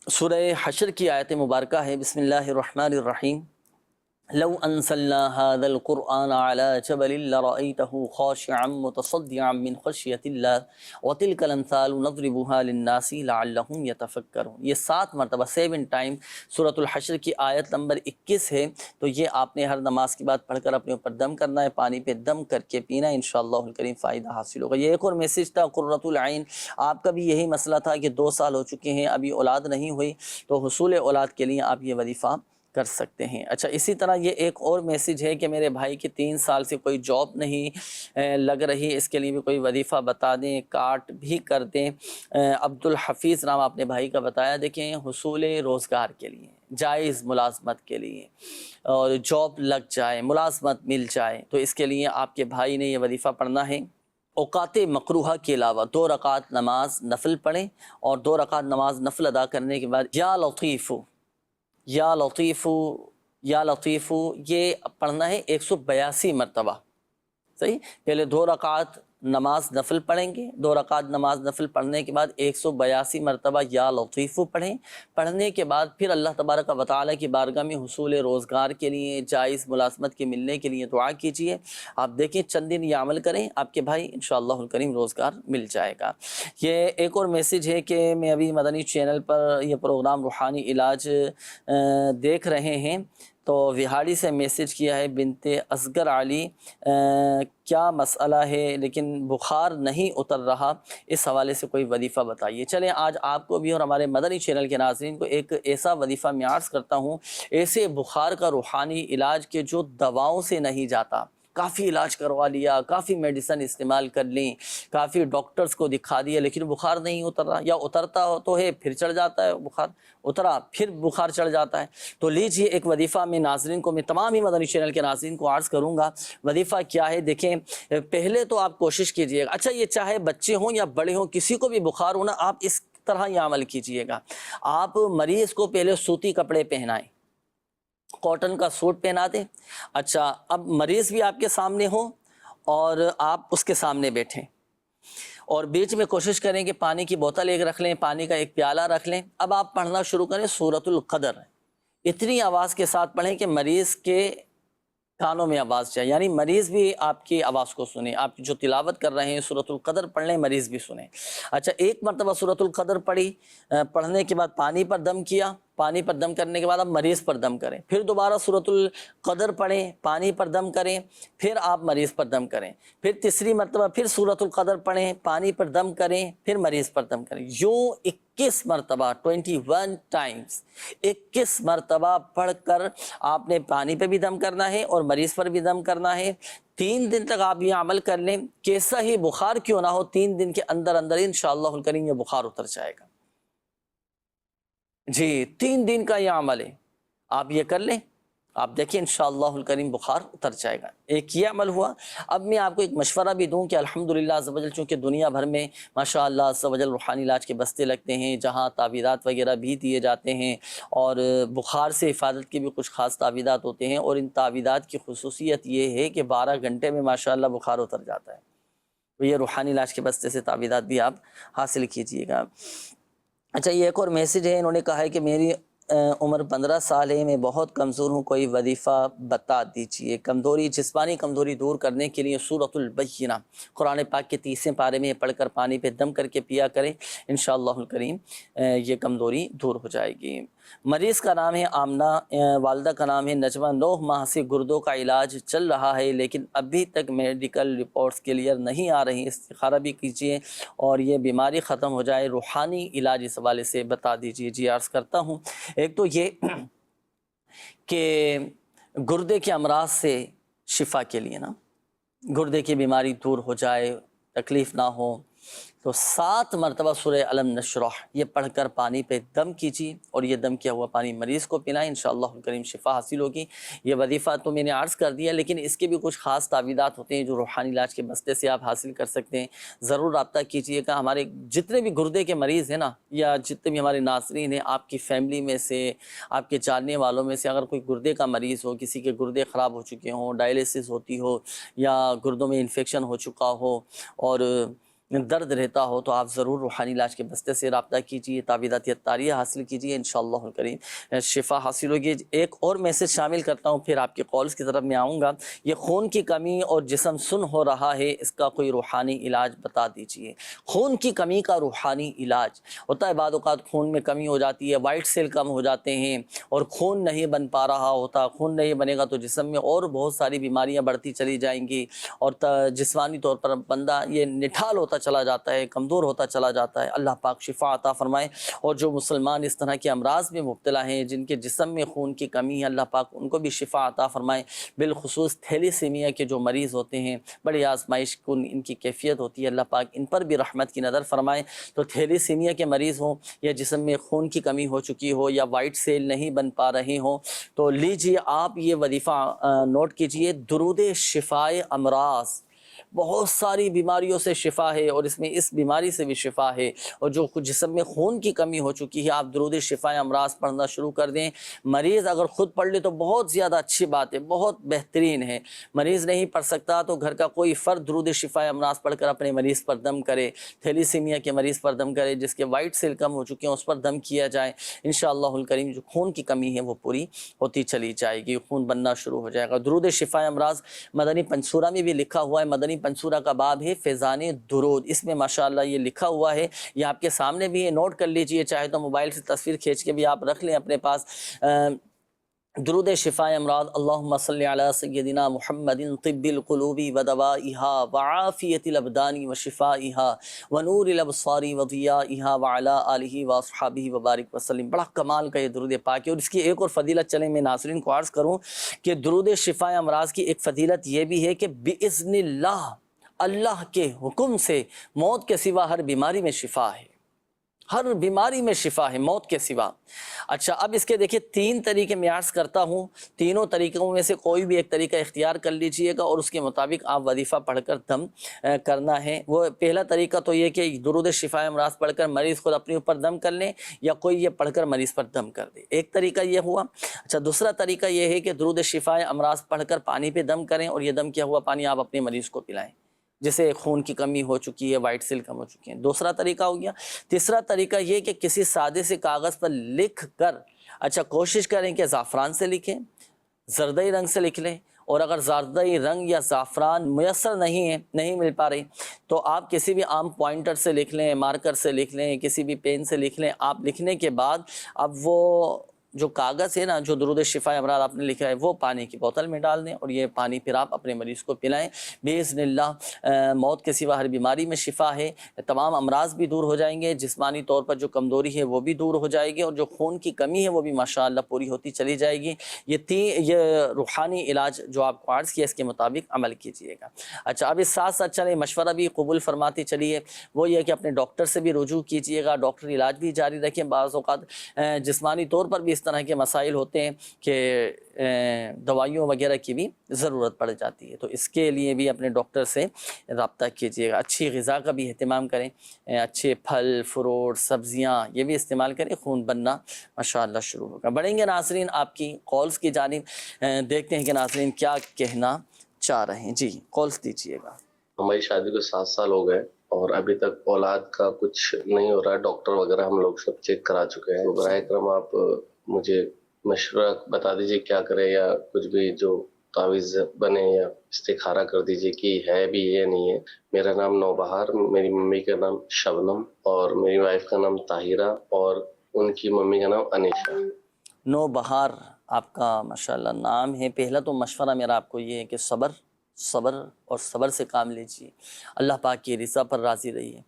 سورہ حشر کی آیت مبارکہ ہے، بسم اللہ الرحمن الرحیم، لو انزلنا هذا القرآن على جبل لرأيته خاشعا متصدعا من خشية الله وتلك الأمثال نضربها للناس لعلهم يتفكرون۔ یہ 7 مرتبہ 7 ٹائم سورۃ الحشر کی آیت نمبر 21 ہے، تو یہ آپ نے ہر نماز کے بعد پڑھ کر اپنے اوپر دم کرنا ہے، پانی پہ دم کر کے پینا، انشاءاللہ الکریم فائدہ حاصل ہوگا۔ یہ ایک اور میسیج تھا، قرۃ العین، آپ کا بھی یہی مسئلہ تھا کہ 2 سال ہو چکے ہیں، ابھی اولاد نہیں ہوئی، تو حصول اولاد کے لیے آپ یہ وظیفہ کر سکتے ہیں۔ اچھا، اسی طرح یہ ایک اور میسیج ہے کہ میرے بھائی کی 3 سال سے کوئی جاب نہیں لگ رہی، اس کے لیے بھی کوئی وظیفہ بتا دیں، کاٹ بھی کر دیں۔ عبد الحفیظ نام آپ نے بھائی کا بتایا۔ دیکھیں، حصول روزگار کے لیے، جائز ملازمت کے لیے، اور جاب لگ جائے، ملازمت مل جائے، تو اس کے لیے آپ کے بھائی نے یہ وظیفہ پڑھنا ہے۔ اوقات مکروہہ کے علاوہ 2 رکعت نماز نفل پڑھیں، اور 2 رکعت نماز نفل ادا کرنے کے بعد یا لطیف یا لطیفو یا لطیفو یہ پڑھنا ہے 182 مرتبہ۔ صحیح، پہلے 2 رکعت نماز نفل پڑھیں گے، 2 رکعت نماز نفل پڑھنے کے بعد 182 مرتبہ یا لطیفو پڑھیں، پڑھنے کے بعد پھر اللہ تبارک و تعالیٰ کی بارگاہ میں حصول روزگار کے لیے، جائز ملازمت کے ملنے کے لیے دعا کیجیے۔ آپ دیکھیں، چند دن یہ عمل کریں، آپ کے بھائی انشاءاللہ الکریم روزگار مل جائے گا۔ یہ ایک اور میسیج ہے کہ میں ابھی مدنی چینل پر یہ پروگرام روحانی علاج دیکھ رہے ہیں، تو وہاڑی سے میسیج کیا ہے بنت اصغر علی، کیا مسئلہ ہے لیکن بخار نہیں اتر رہا، اس حوالے سے کوئی وظیفہ بتائیے۔ چلیں، آج آپ کو بھی اور ہمارے مدنی چینل کے ناظرین کو ایک ایسا وظیفہ میں عرض کرتا ہوں، ایسے بخار کا روحانی علاج کے جو دواؤں سے نہیں جاتا۔ کافی علاج کروا لیا، کافی میڈیسن استعمال کر لیں، کافی ڈاکٹرز کو دکھا دیا، لیکن بخار نہیں اتر رہا، یا اترتا ہو تو ہے پھر چڑھ جاتا ہے بخار، اترا پھر بخار چڑھ جاتا ہے۔ تو لیجئے ایک وظیفہ میں ناظرین کو، میں تمام ہی مدنی چینل کے ناظرین کو عرض کروں گا۔ وظیفہ کیا ہے؟ دیکھیں، پہلے تو آپ کوشش کیجئے گا، اچھا یہ چاہے بچے ہوں یا بڑے ہوں، کسی کو بھی بخار ہونا، آپ اس طرح یہ عمل کیجئے گا۔ آپ مریض کو پہلے سوتی کپڑے پہنائیں، کاٹن کا سوٹ پہنا دیں. اچھا اب مریض بھی آپ کے سامنے ہو اور آپ اس کے سامنے بیٹھیں اور بیچ میں کوشش کریں کہ پانی کی بوتل ایک رکھ لیں, پانی کا ایک پیالہ رکھ لیں. اب آپ پڑھنا شروع کریں سورۃ القدر. اتنی آواز کے ساتھ پڑھیں کہ مریض کے کانوں میں آواز جائے, یعنی مریض بھی آپ کی آواز کو سنیں. آپ جو تلاوت کر رہے ہیں سورۃ القدر پڑھ لیں, مریض بھی سنیں. اچھا ایک مرتبہ سورۃ القدر پڑھی, پڑھنے کے بعد پانی پر دم کیا, پانی پر دم کرنے کے بعد آپ مریض پر دم کریں. پھر دوبارہ سورۃ القدر پڑھیں, پانی پر دم کریں, پھر آپ مریض پر دم کریں. پھر تیسری مرتبہ پھر سورۃ القدر پڑھیں, پانی پر دم کریں, پھر مریض پر دم کریں. یوں 21 مرتبہ 21 ٹائمز 21 مرتبہ پڑھ کر آپ نے پانی پہ بھی دم کرنا ہے اور مریض پر بھی دم کرنا ہے. 3 دن تک آپ یہ عمل کر لیں, کیسا ہی بخار کیوں نہ ہو, 3 دن کے اندر اندر انشاءاللہ الکریم یہ بخار اتر جائے گا. جی 3 دن کا یہ عمل ہے, آپ یہ کر لیں, آپ دیکھیں انشاءاللہ الکریم بخار اتر جائے گا. ایک یہ عمل ہوا. اب میں آپ کو ایک مشورہ بھی دوں کہ الحمدللہ عز و جل چونکہ دنیا بھر میں ماشاءاللہ عز و جل روحانی علاج کے بستے لگتے ہیں, جہاں تعویذات وغیرہ بھی دیے جاتے ہیں اور بخار سے حفاظت کے بھی کچھ خاص تعویذات ہوتے ہیں, اور ان تعویذات کی خصوصیت یہ ہے کہ 12 گھنٹے میں ماشاءاللہ بخار اتر جاتا ہے. تو یہ روحانی علاج کے بستے سے تعویذات بھی آپ حاصل کیجئے گا. اچھا یہ ایک اور میسیج ہے, انہوں نے کہا ہے کہ میری عمر 15 سال ہے, میں بہت کمزور ہوں, کوئی وظیفہ بتا دیجئے. کمزوری, جسمانی کمزوری دور کرنے کے لیے سورۃ البینہ قرآن پاک کے 30ویں پارے میں پڑھ کر پانی پہ دم کر کے پیا کریں, انشاءاللہ الکریم یہ کمزوری دور ہو جائے گی. مریض کا نام ہے آمنہ, والدہ کا نام ہے نجمہ. 9 ماہ سے گردوں کا علاج چل رہا ہے لیکن ابھی تک میڈیکل رپورٹس کلیئر نہیں آ رہی. استخارہ بھی کیجیے اور یہ بیماری ختم ہو جائے. روحانی علاج اس حوالے سے بتا دیجیے. جی عرض کرتا ہوں. ایک تو یہ کہ گردے کے امراض سے شفا کے لیے نا, گردے کی بیماری دور ہو جائے, تکلیف نہ ہو, تو 7 مرتبہ سورہ علم نشرح یہ پڑھ کر پانی پہ دم کیجیے اور یہ دم کیا ہوا پانی مریض کو پلائیں, انشاءاللہ الکریم شفا حاصل ہوگی. یہ وظیفہ تو میں نے عرض کر دیا, لیکن اس کے بھی کچھ خاص تعویذات ہوتے ہیں جو روحانی علاج کے بستے سے آپ حاصل کر سکتے ہیں. ضرور رابطہ کیجیے گا. ہمارے جتنے بھی گردے کے مریض ہیں نا, یا جتنے بھی ہمارے ناظرین ہیں, آپ کی فیملی میں سے, آپ کے جاننے والوں میں سے اگر کوئی گردے کا مریض ہو, کسی کے گردے خراب ہو چکے ہوں, ڈائلیسس ہوتی ہو یا گردوں میں انفیکشن ہو چکا ہو اور درد رہتا ہو, تو آپ ضرور روحانی علاج کے بستے سے رابطہ کیجیے, تعویذات عطاریہ حاصل کیجیے, انشاءاللہ الکریم شفا حاصل ہوگی. ایک اور میسج شامل کرتا ہوں, پھر آپ کے کالز کی طرف میں آؤں گا. یہ خون کی کمی اور جسم سن ہو رہا ہے, اس کا کوئی روحانی علاج بتا دیجیے. خون کی کمی کا روحانی علاج ہوتا ہے. بعض اوقات خون میں کمی ہو جاتی ہے, وائٹ سیل کم ہو جاتے ہیں اور خون نہیں بن پا رہا ہوتا. خون نہیں بنے گا تو جسم میں اور بہت ساری بیماریاں بڑھتی چلی جائیں گی اور جسمانی طور پر بندہ یہ نٹھال ہوتا چلا جاتا ہے, کمزور ہوتا چلا جاتا ہے. اللہ پاک شفا عطا فرمائے. اور جو مسلمان اس طرح کے امراض میں مبتلا ہیں, جن کے جسم میں خون کی کمی ہے, اللہ پاک ان کو بھی شفا عطا فرمائے. بالخصوص تھیلیسیمیا کے جو مریض ہوتے ہیں, بڑی آزمائش کن ان کی کیفیت ہوتی ہے, اللہ پاک ان پر بھی رحمت کی نظر فرمائے. تو تھیلیسیمیا کے مریض ہوں یا جسم میں خون کی کمی ہو چکی ہو یا وائٹ سیل نہیں بن پا رہے ہوں, تو لیجیے آپ یہ وظیفہ نوٹ کیجیے. درود شفائے امراض, بہت ساری بیماریوں سے شفا ہے اور اس میں اس بیماری سے بھی شفا ہے. اور جو جسم میں خون کی کمی ہو چکی ہے, آپ درود شفائے امراض پڑھنا شروع کر دیں. مریض اگر خود پڑھ لے تو بہت زیادہ اچھی بات ہے, بہت بہترین ہے. مریض نہیں پڑھ سکتا تو گھر کا کوئی فرد درود شفائے امراض پڑھ کر اپنے مریض پر دم کرے. تھیلیسیمیا کے مریض پر دم کرے, جس کے وائٹ سیل کم ہو چکے ہیں اس پر دم کیا جائے. انشاءاللہ الکریم جو خون کی کمی ہے وہ پوری ہوتی چلی جائے گی, خون بننا شروع ہو جائے گا. درود شفائے امراض مدنی پنسورہ میں بھی لکھا ہوا ہے. مدنی پنسورہ کا باب ہے فیضان درود, اس میں ماشاءاللہ یہ لکھا ہوا ہے. یہ آپ کے سامنے بھی ہے, نوٹ کر لیجئے. چاہے تو موبائل سے تصویر کھینچ کے بھی آپ رکھ لیں اپنے پاس. درود شفائے امراض. اللہم صلی علی سیدنا محمد طب القلوب ودوائها وعافیت الابدان وشفائها ونور الابصار وضیائها وعلی آلہ واصحابہ وبارک وسلم. بڑا کمال کا یہ درود پاک ہے. اور اس کی ایک اور فضیلت چلیں میں ناظرین کو عرض کروں کہ درود شفائے امراض کی ایک فضیلت یہ بھی ہے کہ باذن اللہ, اللہ کے حکم سے موت کے سوا ہر بیماری میں شفا ہے, ہر بیماری میں شفا ہے موت کے سوا۔ اچھا اب اس کے دیکھیے 3 طریقے میں عرض کرتا ہوں، تینوں طریقوں میں سے کوئی بھی ایک طریقہ اختیار کر لیجئے گا اور اس کے مطابق آپ وظیفہ پڑھ کر دم کرنا ہے۔ وہ پہلا طریقہ تو یہ کہ درود شفا امراض پڑھ کر مریض خود اپنے اوپر دم کر لیں یا کوئی یہ پڑھ کر مریض پر دم کر دے، ایک طریقہ یہ ہوا۔ اچھا دوسرا طریقہ یہ ہے کہ درود شفا امراض پڑھ کر پانی پہ دم کریں اور یہ دم کیا ہوا پانی آپ اپنے مریض کو پلائیں جسے خون کی کمی ہو چکی ہے، وائٹ سیل کم ہو چکی ہے، دوسرا طریقہ ہو گیا۔ تیسرا طریقہ یہ کہ کسی سادے سے کاغذ پر لکھ کر اچھا کوشش کریں کہ زعفران سے لکھیں، زردئی رنگ سے لکھ لیں، اور اگر زردئی رنگ یا زعفران میسر نہیں مل پا رہی تو آپ کسی بھی عام پوائنٹر سے لکھ لیں، مارکر سے لکھ لیں، کسی بھی پین سے لکھ لیں۔ آپ لکھنے کے بعد اب وہ جو کاغذ ہے نا جو درود شفا امراض آپ نے لکھا ہے وہ پانی کی بوتل میں ڈال دیں اور یہ پانی پھر آپ اپنے مریض کو پلائیں۔ باذن اللہ موت کے سوا ہر بیماری میں شفا ہے، تمام امراض بھی دور ہو جائیں گے، جسمانی طور پر جو کمزوری ہے وہ بھی دور ہو جائے گی اور جو خون کی کمی ہے وہ بھی ماشاءاللہ پوری ہوتی چلی جائے گی۔ یہ روحانی علاج جو آپ کو عرض کیا اس کے مطابق عمل کیجئے گا۔ اچھا اب اس ساتھ ساتھ چلیں مشورہ بھی قبول فرماتی چلیے، وہ یہ کہ اپنے ڈاکٹر سے بھی رجوع کیجئے گا، ڈاکٹر علاج بھی جاری رکھیں۔ بعض اوقات جسمانی طور پر بھی اس طرح کے مسائل ہوتے ہیں کہ دوائیوں وغیرہ کی بھی ضرورت پڑ جاتی ہے، تو اس کے لیے بھی اپنے ڈاکٹر سے رابطہ کیجیے گا۔ اچھی غذا کا بھی اہتمام کریں، اچھے پھل فروٹ سبزیاں یہ بھی استعمال کریں، خون بننا ماشاءاللہ شروع ہوگا۔ بڑھیں گے ناظرین آپ کی کالز کی جانب، دیکھتے ہیں کہ ناظرین کیا کہنا چاہ رہے ہیں۔ جی کالز دیجیے گا۔ ہماری شادی کو 7 سال ہو گئے اور ابھی تک اولاد کا کچھ نہیں ہو رہا ہے، ڈاکٹر وغیرہ ہم لوگ سب چیک کرا چکے ہیں۔ براہ کرم آپ مجھے مشورہ بتا دیجیے کیا کرے، یا کچھ بھی جو تعویذ بنے یا استخارہ کر دیجیے کہ ہے بھی یا نہیں ہے۔ میرا نام نوبہار، میری ممی کا نام شبنم اور میری وائف کا نام طاہرہ اور ان کی ممی کا نام انیشا۔ نوبہار آپ کا ماشاءاللہ نام ہے۔ پہلا تو مشورہ میرا آپ کو یہ ہے کہ صبر اور صبر سے کام لیجیے، اللہ پاک کی رضا پر راضی رہیے۔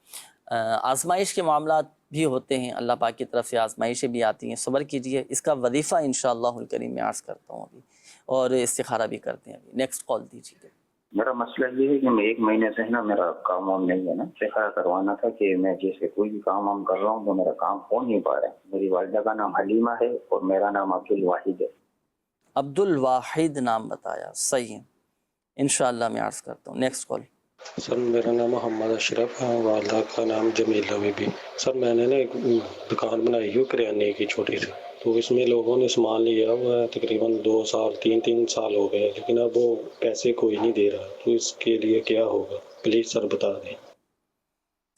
آزمائش کے معاملات بھی ہوتے ہیں، اللہ پاک کی طرف سے آزمائشیں بھی آتی ہیں، صبر کیجیے۔ اس کا وظیفہ انشاءاللہ الکریم میں عرض کرتا ہوں ابھی، اور استخارہ بھی کرتے ہیں ابھی۔ نیکسٹ کال دیجیے۔ میرا مسئلہ یہ ہے کہ میں 1 مہینے سے ہے نا میرا کام وام نہیں ہے نا، استخارہ کروانا تھا کہ میں جیسے کوئی بھی کام وام کر رہا ہوں تو میرا کام ہو نہیں پا رہا ہے۔ میری والدہ کا نام حلیمہ ہے اور میرا نام عبدالواحد ہے۔ عبدالواحد نام بتایا، صحیح ہے، انشاءاللہ میں عرض کرتا ہوں۔ Next call. سر میرا نام محمد اشرف ہے، والدہ کا نام جمیلہ بی بی۔ سر میں نے نا ایک دکان بنائی ہے کریانے کی چھوٹی سی، تو اس میں لوگوں نے سامان لیا ہوا ہے، تقریباً 2 سال 3 سال ہو گئے، لیکن اب وہ پیسے کوئی نہیں دے رہا، تو اس کے لیے کیا ہوگا پلیز سر بتا دیں۔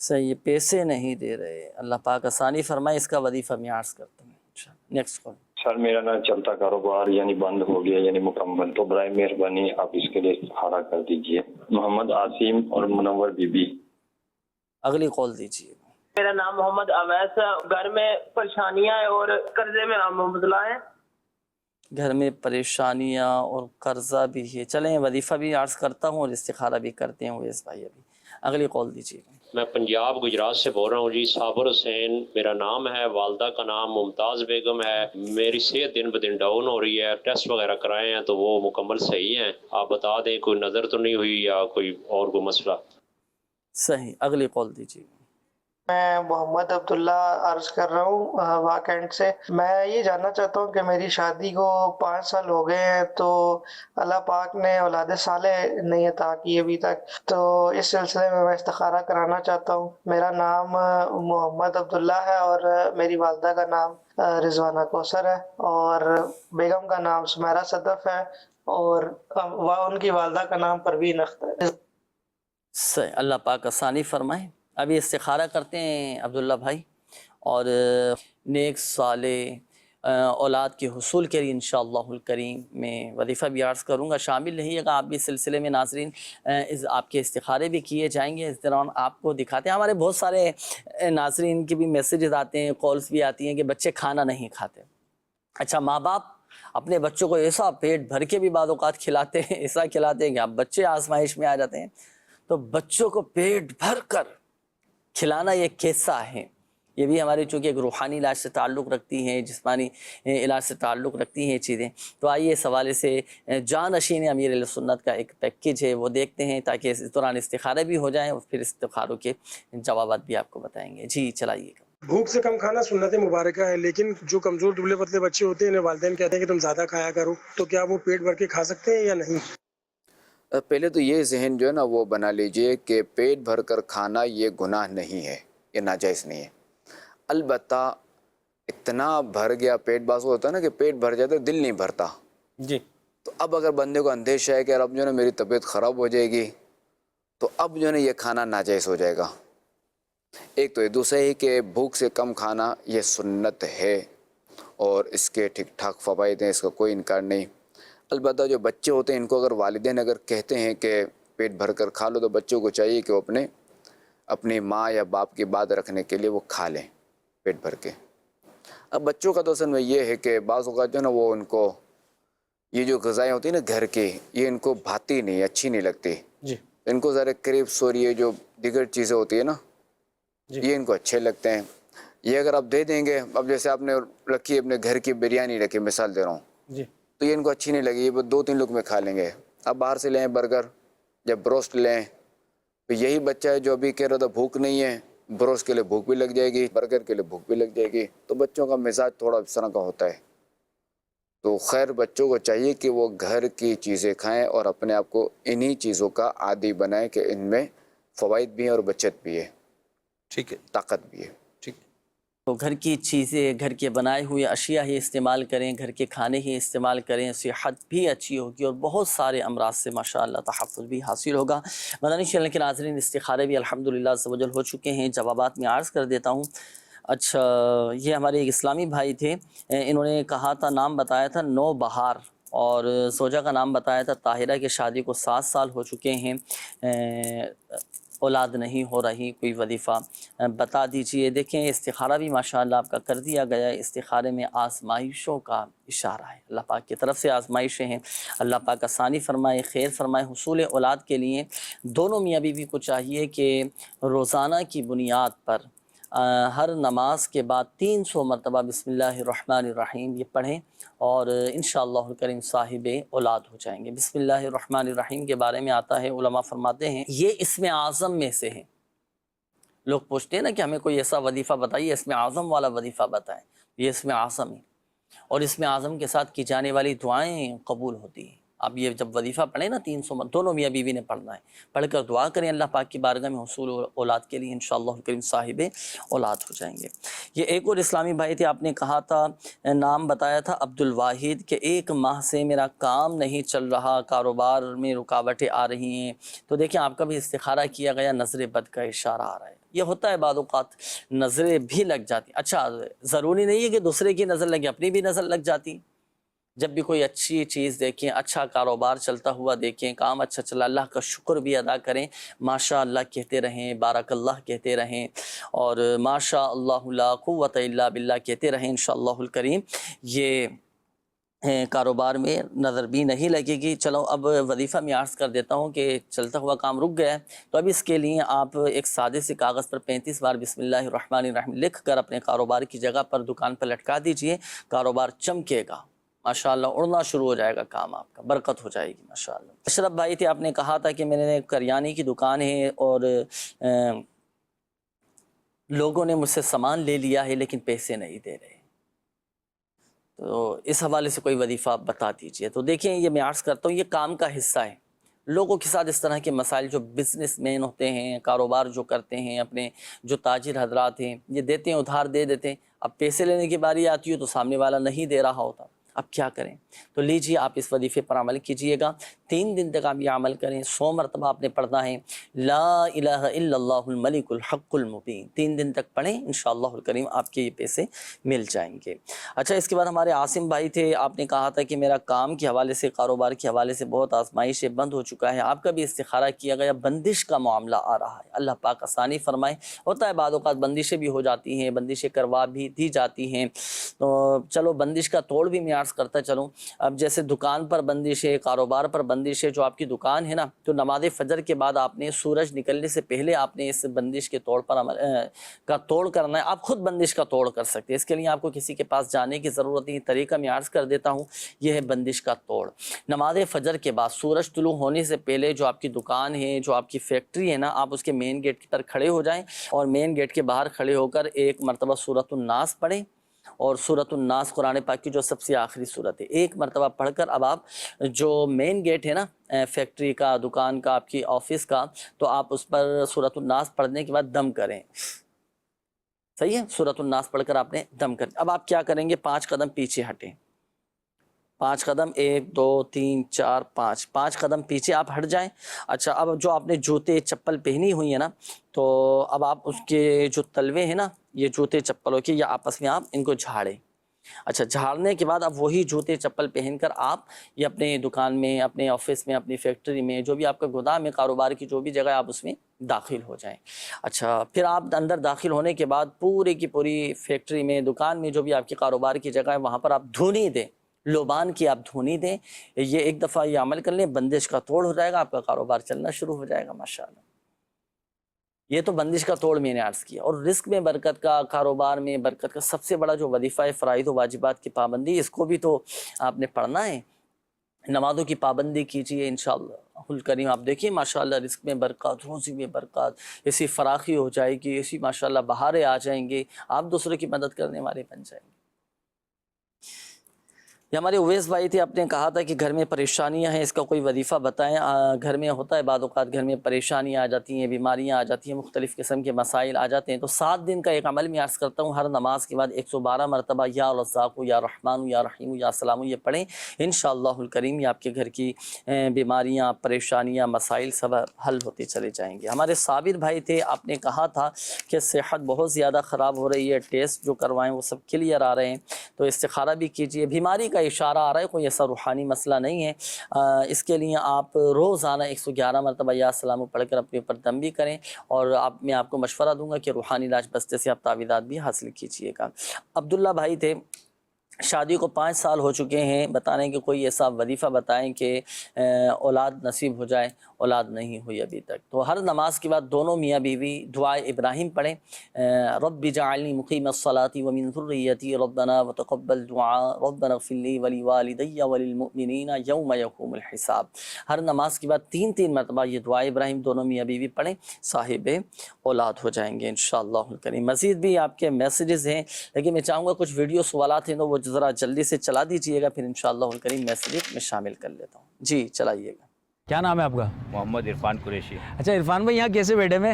صحیح، پیسے نہیں دے رہے، اللہ پاک آسانی فرمائے، اس کا وظیفہ میں عرض کرتا ہوں۔ Next call. سر میرا نا چلتا کاروبار یعنی بند ہو گیا یعنی مکمل، تو برائے مہربانی آپ اس کے لیے استخارہ کر دیجئے۔ محمد عاصم اور منور بی بی۔ اگلی کال دیجیے۔ میرا نام محمد اویس ہے، گھر میں پریشانیاں ہیں اور قرضے میں مبتلا ہے۔ گھر میں پریشانیاں اور قرضہ بھی ہے، چلیں وظیفہ بھی عرض کرتا ہوں اور استخارہ بھی کرتے ہیں اویس بھائی ابھی۔ اگلی کال دیجیے۔ میں پنجاب گجرات سے بول رہا ہوں جی، صابر حسین میرا نام ہے، والدہ کا نام ممتاز بیگم ہے۔ میری صحت دن بدن ڈاؤن ہو رہی ہے، ٹیسٹ وغیرہ کرائے ہیں تو وہ مکمل صحیح ہیں، آپ بتا دیں کوئی نظر تو نہیں ہوئی یا کوئی اور کوئی مسئلہ؟ صحیح، اگلی کال دیجیے۔ میں محمد عبداللہ عرض کر رہا ہوں واکینڈ سے۔ میں یہ جاننا چاہتا ہوں کہ میری شادی کو 5 سال ہو گئے ہیں، تو اللہ پاک نے اولاد صالح نہیں عطا کی ابھی تک، تو اس سلسلے میں استخارہ کرانا چاہتا ہوں۔ میرا نام محمد عبداللہ ہے اور میری والدہ کا نام رضوانہ کوثر ہے اور بیگم کا نام سمیرہ صدف ہے اور ان کی والدہ کا نام پروین اختر ہے۔ صحیح، اللہ پاک آسانی فرمائے۔ ابھی استخارہ کرتے ہیں عبداللہ بھائی، اور نیک صالح اولاد کے حصول کے لیے انشاءاللہ الکریم میں وظیفہ بھی عرض کروں گا، شامل رہیے گا آپ بھی اس سلسلے میں ناظرین۔ آپ کے استخارے بھی کیے جائیں گے، اس دوران آپ کو دکھاتے ہیں۔ ہمارے بہت سارے ناظرین کے بھی میسیجز آتے ہیں، کالز بھی آتی ہیں کہ بچے کھانا نہیں کھاتے۔ اچھا، ماں باپ اپنے بچوں کو ایسا پیٹ بھر کے بھی بعض اوقات کھلاتے ہیں، ایسا کھلاتے ہیں کہ اب بچے آزمائش میں آ جاتے ہیں، تو بچوں کو پیٹ بھر کر کھلانا یہ کیسا ہے، یہ بھی ہماری چونکہ ایک روحانی علاج سے تعلق رکھتی ہیں، جسمانی علاج سے تعلق رکھتی ہیں یہ چیزیں، تو آئیے اس حوالے سے جانشین امیر اہل سنت کا ایک پیکیج ہے وہ دیکھتے ہیں، تاکہ اس دوران استخارے بھی ہو جائیں اور پھر استخاروں کے جوابات بھی آپ کو بتائیں گے۔ جی چلائیے گا۔ بھوک سے کم کھانا سنت مبارکہ ہے، لیکن جو کمزور دبلے پتلے بچے ہوتے ہیں انہیں والدین کہتے ہیں کہ تم زیادہ کھایا کرو، تو کیا وہ پیٹ بھر کے کھا سکتے ہیں یا نہیں؟ پہلے تو یہ ذہن جو ہے نا وہ بنا لیجئے کہ پیٹ بھر کر کھانا یہ گناہ نہیں ہے، یہ ناجائز نہیں ہے۔ البتہ اتنا بھر گیا پیٹ، بعض ہوتا ہے نا کہ پیٹ بھر جاتا ہے دل نہیں بھرتا جی، تو اب اگر بندے کو اندیشہ ہے کہ اب جو ہے نا میری طبیعت خراب ہو جائے گی تو اب جو ہے نا یہ کھانا ناجائز ہو جائے گا۔ ایک تو یہ، دوسرا یہ کہ بھوک سے کم کھانا یہ سنت ہے اور اس کے ٹھیک ٹھاک فوائد ہیں، اس کا کوئی انکار نہیں۔ البتہ جو بچے ہوتے ہیں ان کو اگر والدین اگر کہتے ہیں کہ پیٹ بھر کر کھا لو تو بچوں کو چاہیے کہ وہ اپنی ماں یا باپ کی بات رکھنے کے لیے وہ کھا لیں پیٹ بھر کے۔ اب بچوں کا تو اصل میں یہ ہے کہ بعض اوقات جو ہے نا وہ ان کو یہ جو غذائیں ہوتی ہیں نا گھر کی، یہ ان کو بھاتی نہیں، اچھی نہیں لگتی جی، ان کو ذرا کریبس اور یہ جو دیگر چیزیں ہوتی ہیں نا یہ ان کو اچھے لگتے ہیں۔ یہ اگر آپ دے دیں گے، اب جیسے آپ نے رکھی اپنے گھر کی بریانی رکھی، مثال دے رہا ہوں، جی، تو یہ ان کو اچھی نہیں لگی، یہ 2-3 لوگ میں کھا لیں گے۔ اب باہر سے لیں برگر یا بروسٹ لیں، تو یہی بچہ ہے جو ابھی کہہ رہا تھا بھوک نہیں ہے، بروسٹ کے لیے بھوک بھی لگ جائے گی، برگر کے لیے بھوک بھی لگ جائے گی، تو بچوں کا مزاج تھوڑا اس طرح کا ہوتا ہے۔ تو خیر بچوں کو چاہیے کہ وہ گھر کی چیزیں کھائیں اور اپنے آپ کو انہی چیزوں کا عادی بنائیں کہ ان میں فوائد بھی ہیں اور بچت بھی ہے، ٹھیک ہے، طاقت بھی ہے۔ تو گھر کی چیزیں، گھر کے بنائے ہوئے اشیاء ہی استعمال کریں، گھر کے کھانے ہی استعمال کریں، صحت بھی اچھی ہوگی اور بہت سارے امراض سے ماشاءاللہ تحفظ بھی حاصل ہوگا۔ مدنی چینل کے ناظرین، استخارے بھی الحمدللہ عز و جل ہو چکے ہیں، جوابات میں عرض کر دیتا ہوں۔ اچھا، یہ ہمارے ایک اسلامی بھائی تھے، انہوں نے کہا تھا، نام بتایا تھا نو بہار، اور زوجہ کا نام بتایا تھا طاہرہ، کی شادی کو 7 سال ہو چکے ہیں، اولاد نہیں ہو رہی، کوئی وظیفہ بتا دیجئے۔ دیکھیں استخارہ بھی ماشاءاللہ آپ کا کر دیا گیا ہے، استخارے میں آزمائشوں کا اشارہ ہے، اللہ پاک کی طرف سے آزمائشیں ہیں، اللہ پاک آسانی فرمائے، خیر فرمائے۔ حصول اولاد کے لیے دونوں میاں بیوی کو چاہیے کہ روزانہ کی بنیاد پر ہر نماز کے بعد 300 مرتبہ بسم اللہ الرحمن الرحیم یہ پڑھیں اور انشاءاللہ الکریم صاحب اولاد ہو جائیں گے۔ بسم اللہ الرحمن الرحیم کے بارے میں آتا ہے، علماء فرماتے ہیں یہ اسم اعظم میں سے ہے۔ لوگ پوچھتے ہیں نا کہ ہمیں کوئی ایسا وظیفہ بتائیے، اسم اعظم والا وظیفہ بتائیں، یہ اسم اعظم ہے، اور اسم اعظم کے ساتھ کی جانے والی دعائیں قبول ہوتی ہیں۔ اب یہ جب وظیفہ پڑھیں نا 300 دونوں میاں بیوی نے پڑھنا ہے، پڑھ کر دعا کریں اللہ پاک کی بارگاہ میں حصول اولاد کے لیے، انشاءاللہ الکریم صاحب اولاد ہو جائیں گے۔ یہ ایک اور اسلامی بھائی تھے، آپ نے کہا تھا، نام بتایا تھا عبد الواحد، کہ 1 ماہ سے میرا کام نہیں چل رہا، کاروبار میں رکاوٹیں آ رہی ہیں۔ تو دیکھیں آپ کا بھی استخارہ کیا گیا، نظر بد کا اشارہ آ رہا ہے۔ یہ ہوتا ہے بعض اوقات نظریں بھی لگ جاتی، اچھا ضروری نہیں ہے کہ دوسرے کی نظر لگے، اپنی بھی نظر لگ جاتی۔ جب بھی کوئی اچھی چیز دیکھیں، اچھا کاروبار چلتا ہوا دیکھیں، کام اچھا چلا، اللہ کا شکر بھی ادا کریں، ماشاء اللہ کہتے رہیں، بارک اللہ کہتے رہیں، اور ماشاء اللہ لا قوت الا باللہ کہتے رہیں، انشاءاللہ الکریم یہ کاروبار میں نظر بھی نہیں لگے گی۔ چلو اب وظیفہ میں عرض کر دیتا ہوں کہ چلتا ہوا کام رک گیا ہے، تو اب اس کے لیے آپ ایک سادے سے کاغذ پر 35 بار بسم اللہ الرحمن الرحیم لکھ کر اپنے کاروبار کی جگہ پر دکان پر لٹکا دیجئے، کاروبار چمکے گا، ماشاءاللہ اڑنا شروع ہو جائے گا، کام آپ کا برکت ہو جائے گی ماشاءاللہ۔ اشرف بھائی تھے، آپ نے کہا تھا کہ میں نے کریانے کی دکان ہے اور لوگوں نے مجھ سے سامان لے لیا ہے لیکن پیسے نہیں دے رہے، تو اس حوالے سے کوئی وظیفہ بتا دیجئے۔ تو دیکھیں یہ میں عرض کرتا ہوں، یہ کام کا حصہ ہے۔ لوگوں کے ساتھ اس طرح کے مسائل، جو بزنس مین ہوتے ہیں، کاروبار جو کرتے ہیں، اپنے جو تاجر حضرات ہیں، یہ دیتے ہیں، ادھار دے دیتے ہیں، اب پیسے لینے کی باری آتی ہے تو سامنے والا نہیں دے رہا ہوتا، اب کیا کریں؟ تو لیجیے آپ اس وظیفے پر عمل کیجئے گا، 3 دن تک آپ یہ عمل کریں، 100 مرتبہ آپ نے پڑھنا ہے، لا الہ الا اللہ الملک الحق المبین، 3 دن تک پڑھیں، انشاءاللہ الکریم آپ کے یہ پیسے مل جائیں گے۔ اچھا، اس کے بعد ہمارے عاصم بھائی تھے، آپ نے کہا تھا کہ میرا کام کے حوالے سے، کاروبار کے حوالے سے بہت آزمائشیں بند ہو چکا ہے، آپ کا بھی استخارہ کیا گیا، بندش کا معاملہ آ رہا ہے، اللہ پاک آسانی فرمائے۔ ہوتا ہے بعض اوقات بندشیں بھی ہو جاتی ہیں، بندشیں کروا بھی دی جاتی ہیں، تو چلو بندش کا توڑ بھی میں عرض کرتا چلوں، اب جیسے دکان پر بندش ہے، کاروبار پر بندش ہے، جو آپ کی دکان ہے نا، تو نماز فجر کے بعد آپ نے سورج نکلنے سے پہلے آپ نے اس بندش کے توڑ پر کا توڑ کرنا ہے۔ آپ خود بندش کا توڑ کر سکتے ہیں، اس کے لیے آپ کو کسی کے پاس جانے کی ضرورت نہیں۔ طریقہ میں عرض کر دیتا ہوں، یہ ہے بندش کا توڑ۔ نماز فجر کے بعد سورج طلوع ہونے سے پہلے جو آپ کی دکان ہے، جو آپ کی فیکٹری ہے نا، آپ اس کے مین گیٹ پر کھڑے ہو جائیں اور مین گیٹ کے باہر کھڑے ہو کر ایک مرتبہ سورۃ الناس پڑھیں، اور سورۃ الناس قرآن پاک کی جو سب سے آخری سورت ہے، ایک مرتبہ پڑھ کر اب آپ جو مین گیٹ ہے نا فیکٹری کا، دکان کا، آپ کی آفس کا، تو آپ اس پر سورۃ الناس پڑھنے کے بعد دم کریں۔ صحیح ہے، سورۃ الناس پڑھ کر آپ نے دم کر، اب آپ کیا کریں گے، 5 قدم پیچھے ہٹیں، 5 قدم، 1 2 3 4 5 قدم پیچھے آپ ہٹ جائیں۔ اچھا، اب جو آپ نے جوتے چپل پہنی ہوئی ہیں نا، تو اب آپ اس کے جو تلوے ہیں نا، یہ جوتے چپلوں کے، یا آپس میں آپ ان کو جھاڑیں۔ اچھا، جھاڑنے کے بعد اب وہی جوتے چپل پہن کر آپ یہ اپنے دکان میں، اپنے آفس میں، اپنی فیکٹری میں، جو بھی آپ کا گودام ہے، کاروبار کی جو بھی جگہ ہے، آپ اس میں داخل ہو جائیں۔ اچھا، پھر آپ اندر داخل ہونے کے بعد پوری کی پوری فیکٹری میں، دکان میں، جو بھی آپ کی کاروبار کی جگہ ہے، وہاں پر آپ دھونی دیں، لوبان کی آپ دھونی دیں۔ یہ ایک دفعہ یہ عمل کر لیں، بندش کا توڑ ہو جائے گا، آپ کا کاروبار چلنا شروع ہو جائے گا ماشاءاللہ۔ یہ تو بندش کا توڑ میں نے عرض کیا۔ اور رزق میں برکت کا، کاروبار میں برکت کا سب سے بڑا جو وظیفہ ہے فرائض و واجبات کی پابندی، اس کو بھی تو آپ نے پڑھنا ہے۔ نمازوں کی پابندی کیجیے انشاءاللہ الکریم، آپ دیکھیے ماشاءاللہ رزق میں برکت، روزی میں برکت، ایسی فراخی ہو جائے گی، ایسی ماشاءاللہ بہاریں آ جائیں گے، آپ دوسروں کی مدد کرنے والے بن جائیں گے۔ یہ ہمارے اویس بھائی تھے، آپ نے کہا تھا کہ گھر میں پریشانیاں ہیں، اس کا کوئی وظیفہ بتائیں۔ گھر میں ہوتا ہے بعض اوقات گھر میں پریشانیاں آ جاتی ہیں، بیماریاں آ جاتی ہیں، مختلف قسم کے مسائل آ جاتے ہیں، تو 7 دن کا ایک عمل میں عرض کرتا ہوں، ہر نماز کے بعد 112 مرتبہ یا رزاق، یا رحمان، یا رحیم، یا سلام یہ پڑھیں، انشاءاللہ الکریم یہ آپ کے گھر کی بیماریاں، پریشانیاں، مسائل سب حل ہوتے چلے جائیں گے۔ ہمارے صابر بھائی تھے، آپ نے کہا تھا کہ صحت بہت زیادہ خراب ہو رہی ہے، ٹیسٹ جو کروائیں وہ سب کلیئر آ رہے ہیں، تو استخارہ بھی کیجیے۔ بیماری کا اشارہ آ رہا ہے، کوئی ایسا روحانی مسئلہ نہیں ہے، اس کے لیے آپ روزانہ 111 مرتبہ یا سلام پڑھ کر اپنے اوپر دم بھی کریں، اور میں آپ کو مشورہ دوں گا کہ روحانی علاج بستے سے آپ تعویذات بھی حاصل کیجیے گا۔ عبداللہ بھائی تھے، شادی کو 5 سال ہو چکے ہیں، بتانے کہ کوئی ایسا وظیفہ بتائیں کہ اولاد نصیب ہو جائے، اولاد نہیں ہوئی ابھی تک۔ تو ہر نماز کے بعد دونوں میاں بیوی دعائے ابراہیم پڑھیں، رب جعلنی مقیم الصلاۃ ومن ذریتی ربنا وتقبل دعاء ربنا اغفر لی ولوالدی وللمؤمنین یوم یقوم الحساب۔ ہر نماز کے بعد 3 مرتبہ یہ دعائے ابراہیم دونوں میاں بیوی پڑھیں، صاحب اولاد ہو جائیں گے انشاءاللہ الکریم۔ مزید بھی آپ کے میسیجز ہیں، لیکن میں چاہوں گا کچھ ویڈیو سوالات ہیں تو وہ ذرا جلدی سے چلا دیجئے گا، پھر انشاءاللہ الکریم میسیجز میں شامل کر لیتا ہوں۔ جی چلائیے گا۔ کیا نام ہے آپ کا؟ محمد عرفان قریشی۔ اچھا عرفان بھائی، یہاں کیسے بیٹھے میں؟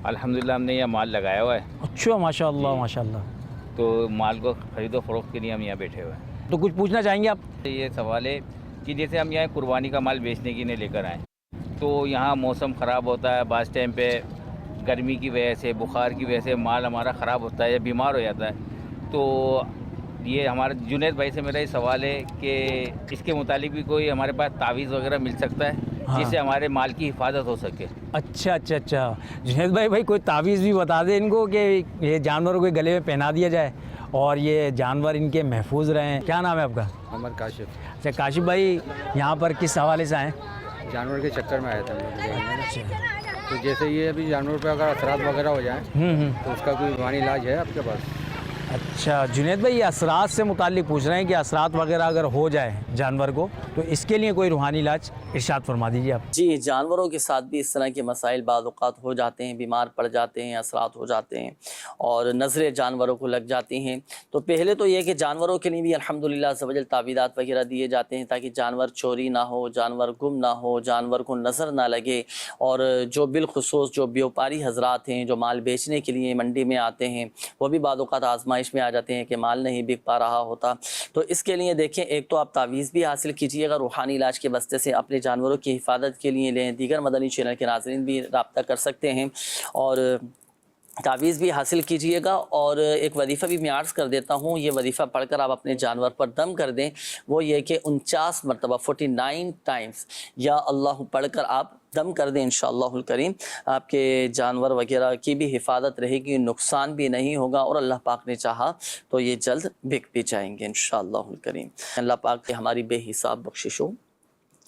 الحمدللہ ہم نے یہ مال لگایا ہوا ہے۔ اچھا ماشاءاللہ ماشاءاللہ۔ تو مال کو خرید و فروخت کے لیے ہم یہاں بیٹھے ہوئے ہیں۔ تو کچھ پوچھنا چاہیں گے آپ؟ یہ سوال ہے کہ جیسے ہم یہاں قربانی کا مال بیچنے کے لیے لے کر آئیں، تو یہاں موسم خراب ہوتا ہے، بعض ٹائم پہ گرمی کی وجہ سے، بخار کی وجہ سے مال ہمارا خراب ہوتا ہے یا بیمار ہو جاتا ہے، تو یہ ہمارے جنید بھائی سے میرا یہ سوال ہے کہ اس کے متعلق بھی کوئی ہمارے پاس تعویذ وغیرہ مل سکتا ہے جس سے ہمارے مال کی حفاظت ہو سکے؟ اچھا اچھا اچھا، جنید بھائی کوئی تعویذ بھی بتا دیں ان کو کہ یہ جانوروں کو گلے میں پہنا دیا جائے اور یہ جانور ان کے محفوظ رہیں۔ کیا نام ہے آپ کا؟ محمد کاشف۔ اچھا کاشف بھائی، یہاں پر کس حوالے سے آئیں؟ جانور کے چکر میں آئے تھے۔ تو جیسے یہ ابھی جانور پہ اگر اثرات وغیرہ ہو جائیں تو اس کا کوئی روحانی علاج ہے آپ کے پاس؟ اچھا جنید بھائی، یہ اثرات سے متعلق پوچھ رہے ہیں کہ اثرات وغیرہ اگر ہو جائے جانور کو تو اس کے لیے کوئی روحانی علاج ارشاد فرما دیجیے آپ۔ جی، جانوروں کے ساتھ بھی اس طرح کے مسائل بعض اوقات ہو جاتے ہیں، بیمار پڑ جاتے ہیں، اثرات ہو جاتے ہیں اور نظریں جانوروں کو لگ جاتی ہیں، تو پہلے تو یہ کہ جانوروں کے لیے بھی الحمدللہ عز و جل تعویذات وغیرہ دیے جاتے ہیں تاکہ جانور چوری نہ ہو، جانور گم نہ ہو، جانور کو نظر نہ لگے، اور جو بالخصوص جو بیوپاری حضرات ہیں جو مال بیچنے کے لیے منڈی میں آتے ہیں وہ بھی بعض اوقات آزمائش میں آ جاتے ہیں کہ مال نہیں بک پا رہا ہوتا، تو اس کے لیے دیکھیں ایک تو آپ تعویذ بھی حاصل کیجیے گا، روحانی علاج کے بستے سے اپنے جانوروں کی حفاظت کے لیے لیں، دیگر مدنی چینل کے ناظرین بھی رابطہ کر سکتے ہیں اور تعویذ بھی حاصل کیجیے گا۔ اور ایک وظیفہ بھی میں عرض کر دیتا ہوں، یہ وظیفہ پڑھ کر آپ اپنے جانور پر دم کر دیں، وہ یہ کہ 49 مرتبہ 49 ٹائمز یا اللہ پڑھ کر آپ دم کر دیں انشاءاللہ الکریم، آپ کے جانور وغیرہ کی بھی حفاظت رہے گی، نقصان بھی نہیں ہوگا، اور اللہ پاک نے چاہا تو یہ جلد بک بھی جائیں گے انشاءاللہ الکریم۔ اللہ پاک ہماری بے حساب بخشش و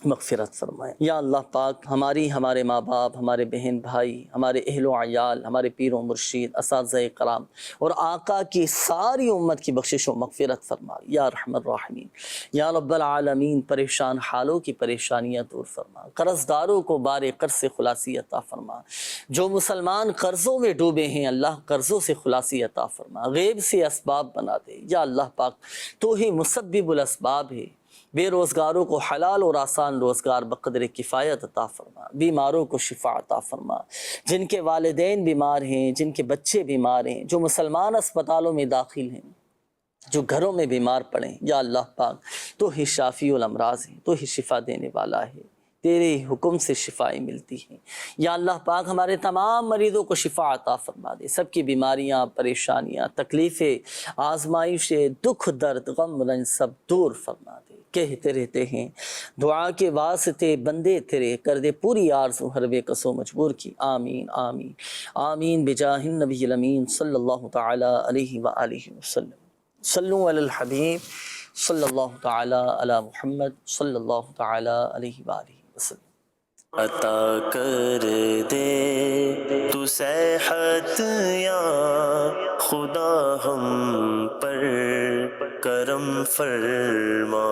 مغفرت فرمائے۔ یا اللہ پاک ہمارے ماں باپ، ہمارے بہن بھائی، ہمارے اہل و عیال، ہمارے پیر و مرشید، اساتذہ کرام اور آقا کی ساری امت کی بخشش و مغفرت فرما یا ارحم الراحمین۔ یا رب العالمین پریشان حالوں کی پریشانیاں دور فرما، قرض داروں کو بار قرض سے خلاصی عطا فرما، جو مسلمان قرضوں میں ڈوبے ہیں اللہ قرضوں سے خلاصی عطا فرما، غیب سے اسباب بنا دے یا اللہ پاک، تو ہی مسبب الاسباب ہے، بے روزگاروں کو حلال اور آسان روزگار بقدر کفایت عطا فرما، بیماروں کو شفا عطا فرما، جن کے والدین بیمار ہیں، جن کے بچے بیمار ہیں، جو مسلمان اسپتالوں میں داخل ہیں، جو گھروں میں بیمار پڑے، یا اللہ پاک تو ہی شافی الامراض ہے، تو ہی شفا دینے والا ہے، تیرے حکم سے شفائیں ملتی ہیں۔ یا اللہ پاک ہمارے تمام مریضوں کو شفا عطا فرما دے، سب کی بیماریاں، پریشانیاں، تکلیفیں، آزمائشیں، دکھ درد، غم رنج سب دور فرما دے۔ کہتے رہتے ہیں دعا کے واسطے بندے تیرے، کر دے پوری آرزو ہر بے کسو مجبور کی، آمین آمین آمین بجاہ النبی الامین صلی اللہ تعالی علیہ وآلہ وسلم۔ صلو علی الحبیب صلی اللہ تعالی علی محمد صلی اللہ تعالی علیہ وآلہ وسلم۔ عطا کر دے تو صحت یا خدا، ہم پر کرم فرما۔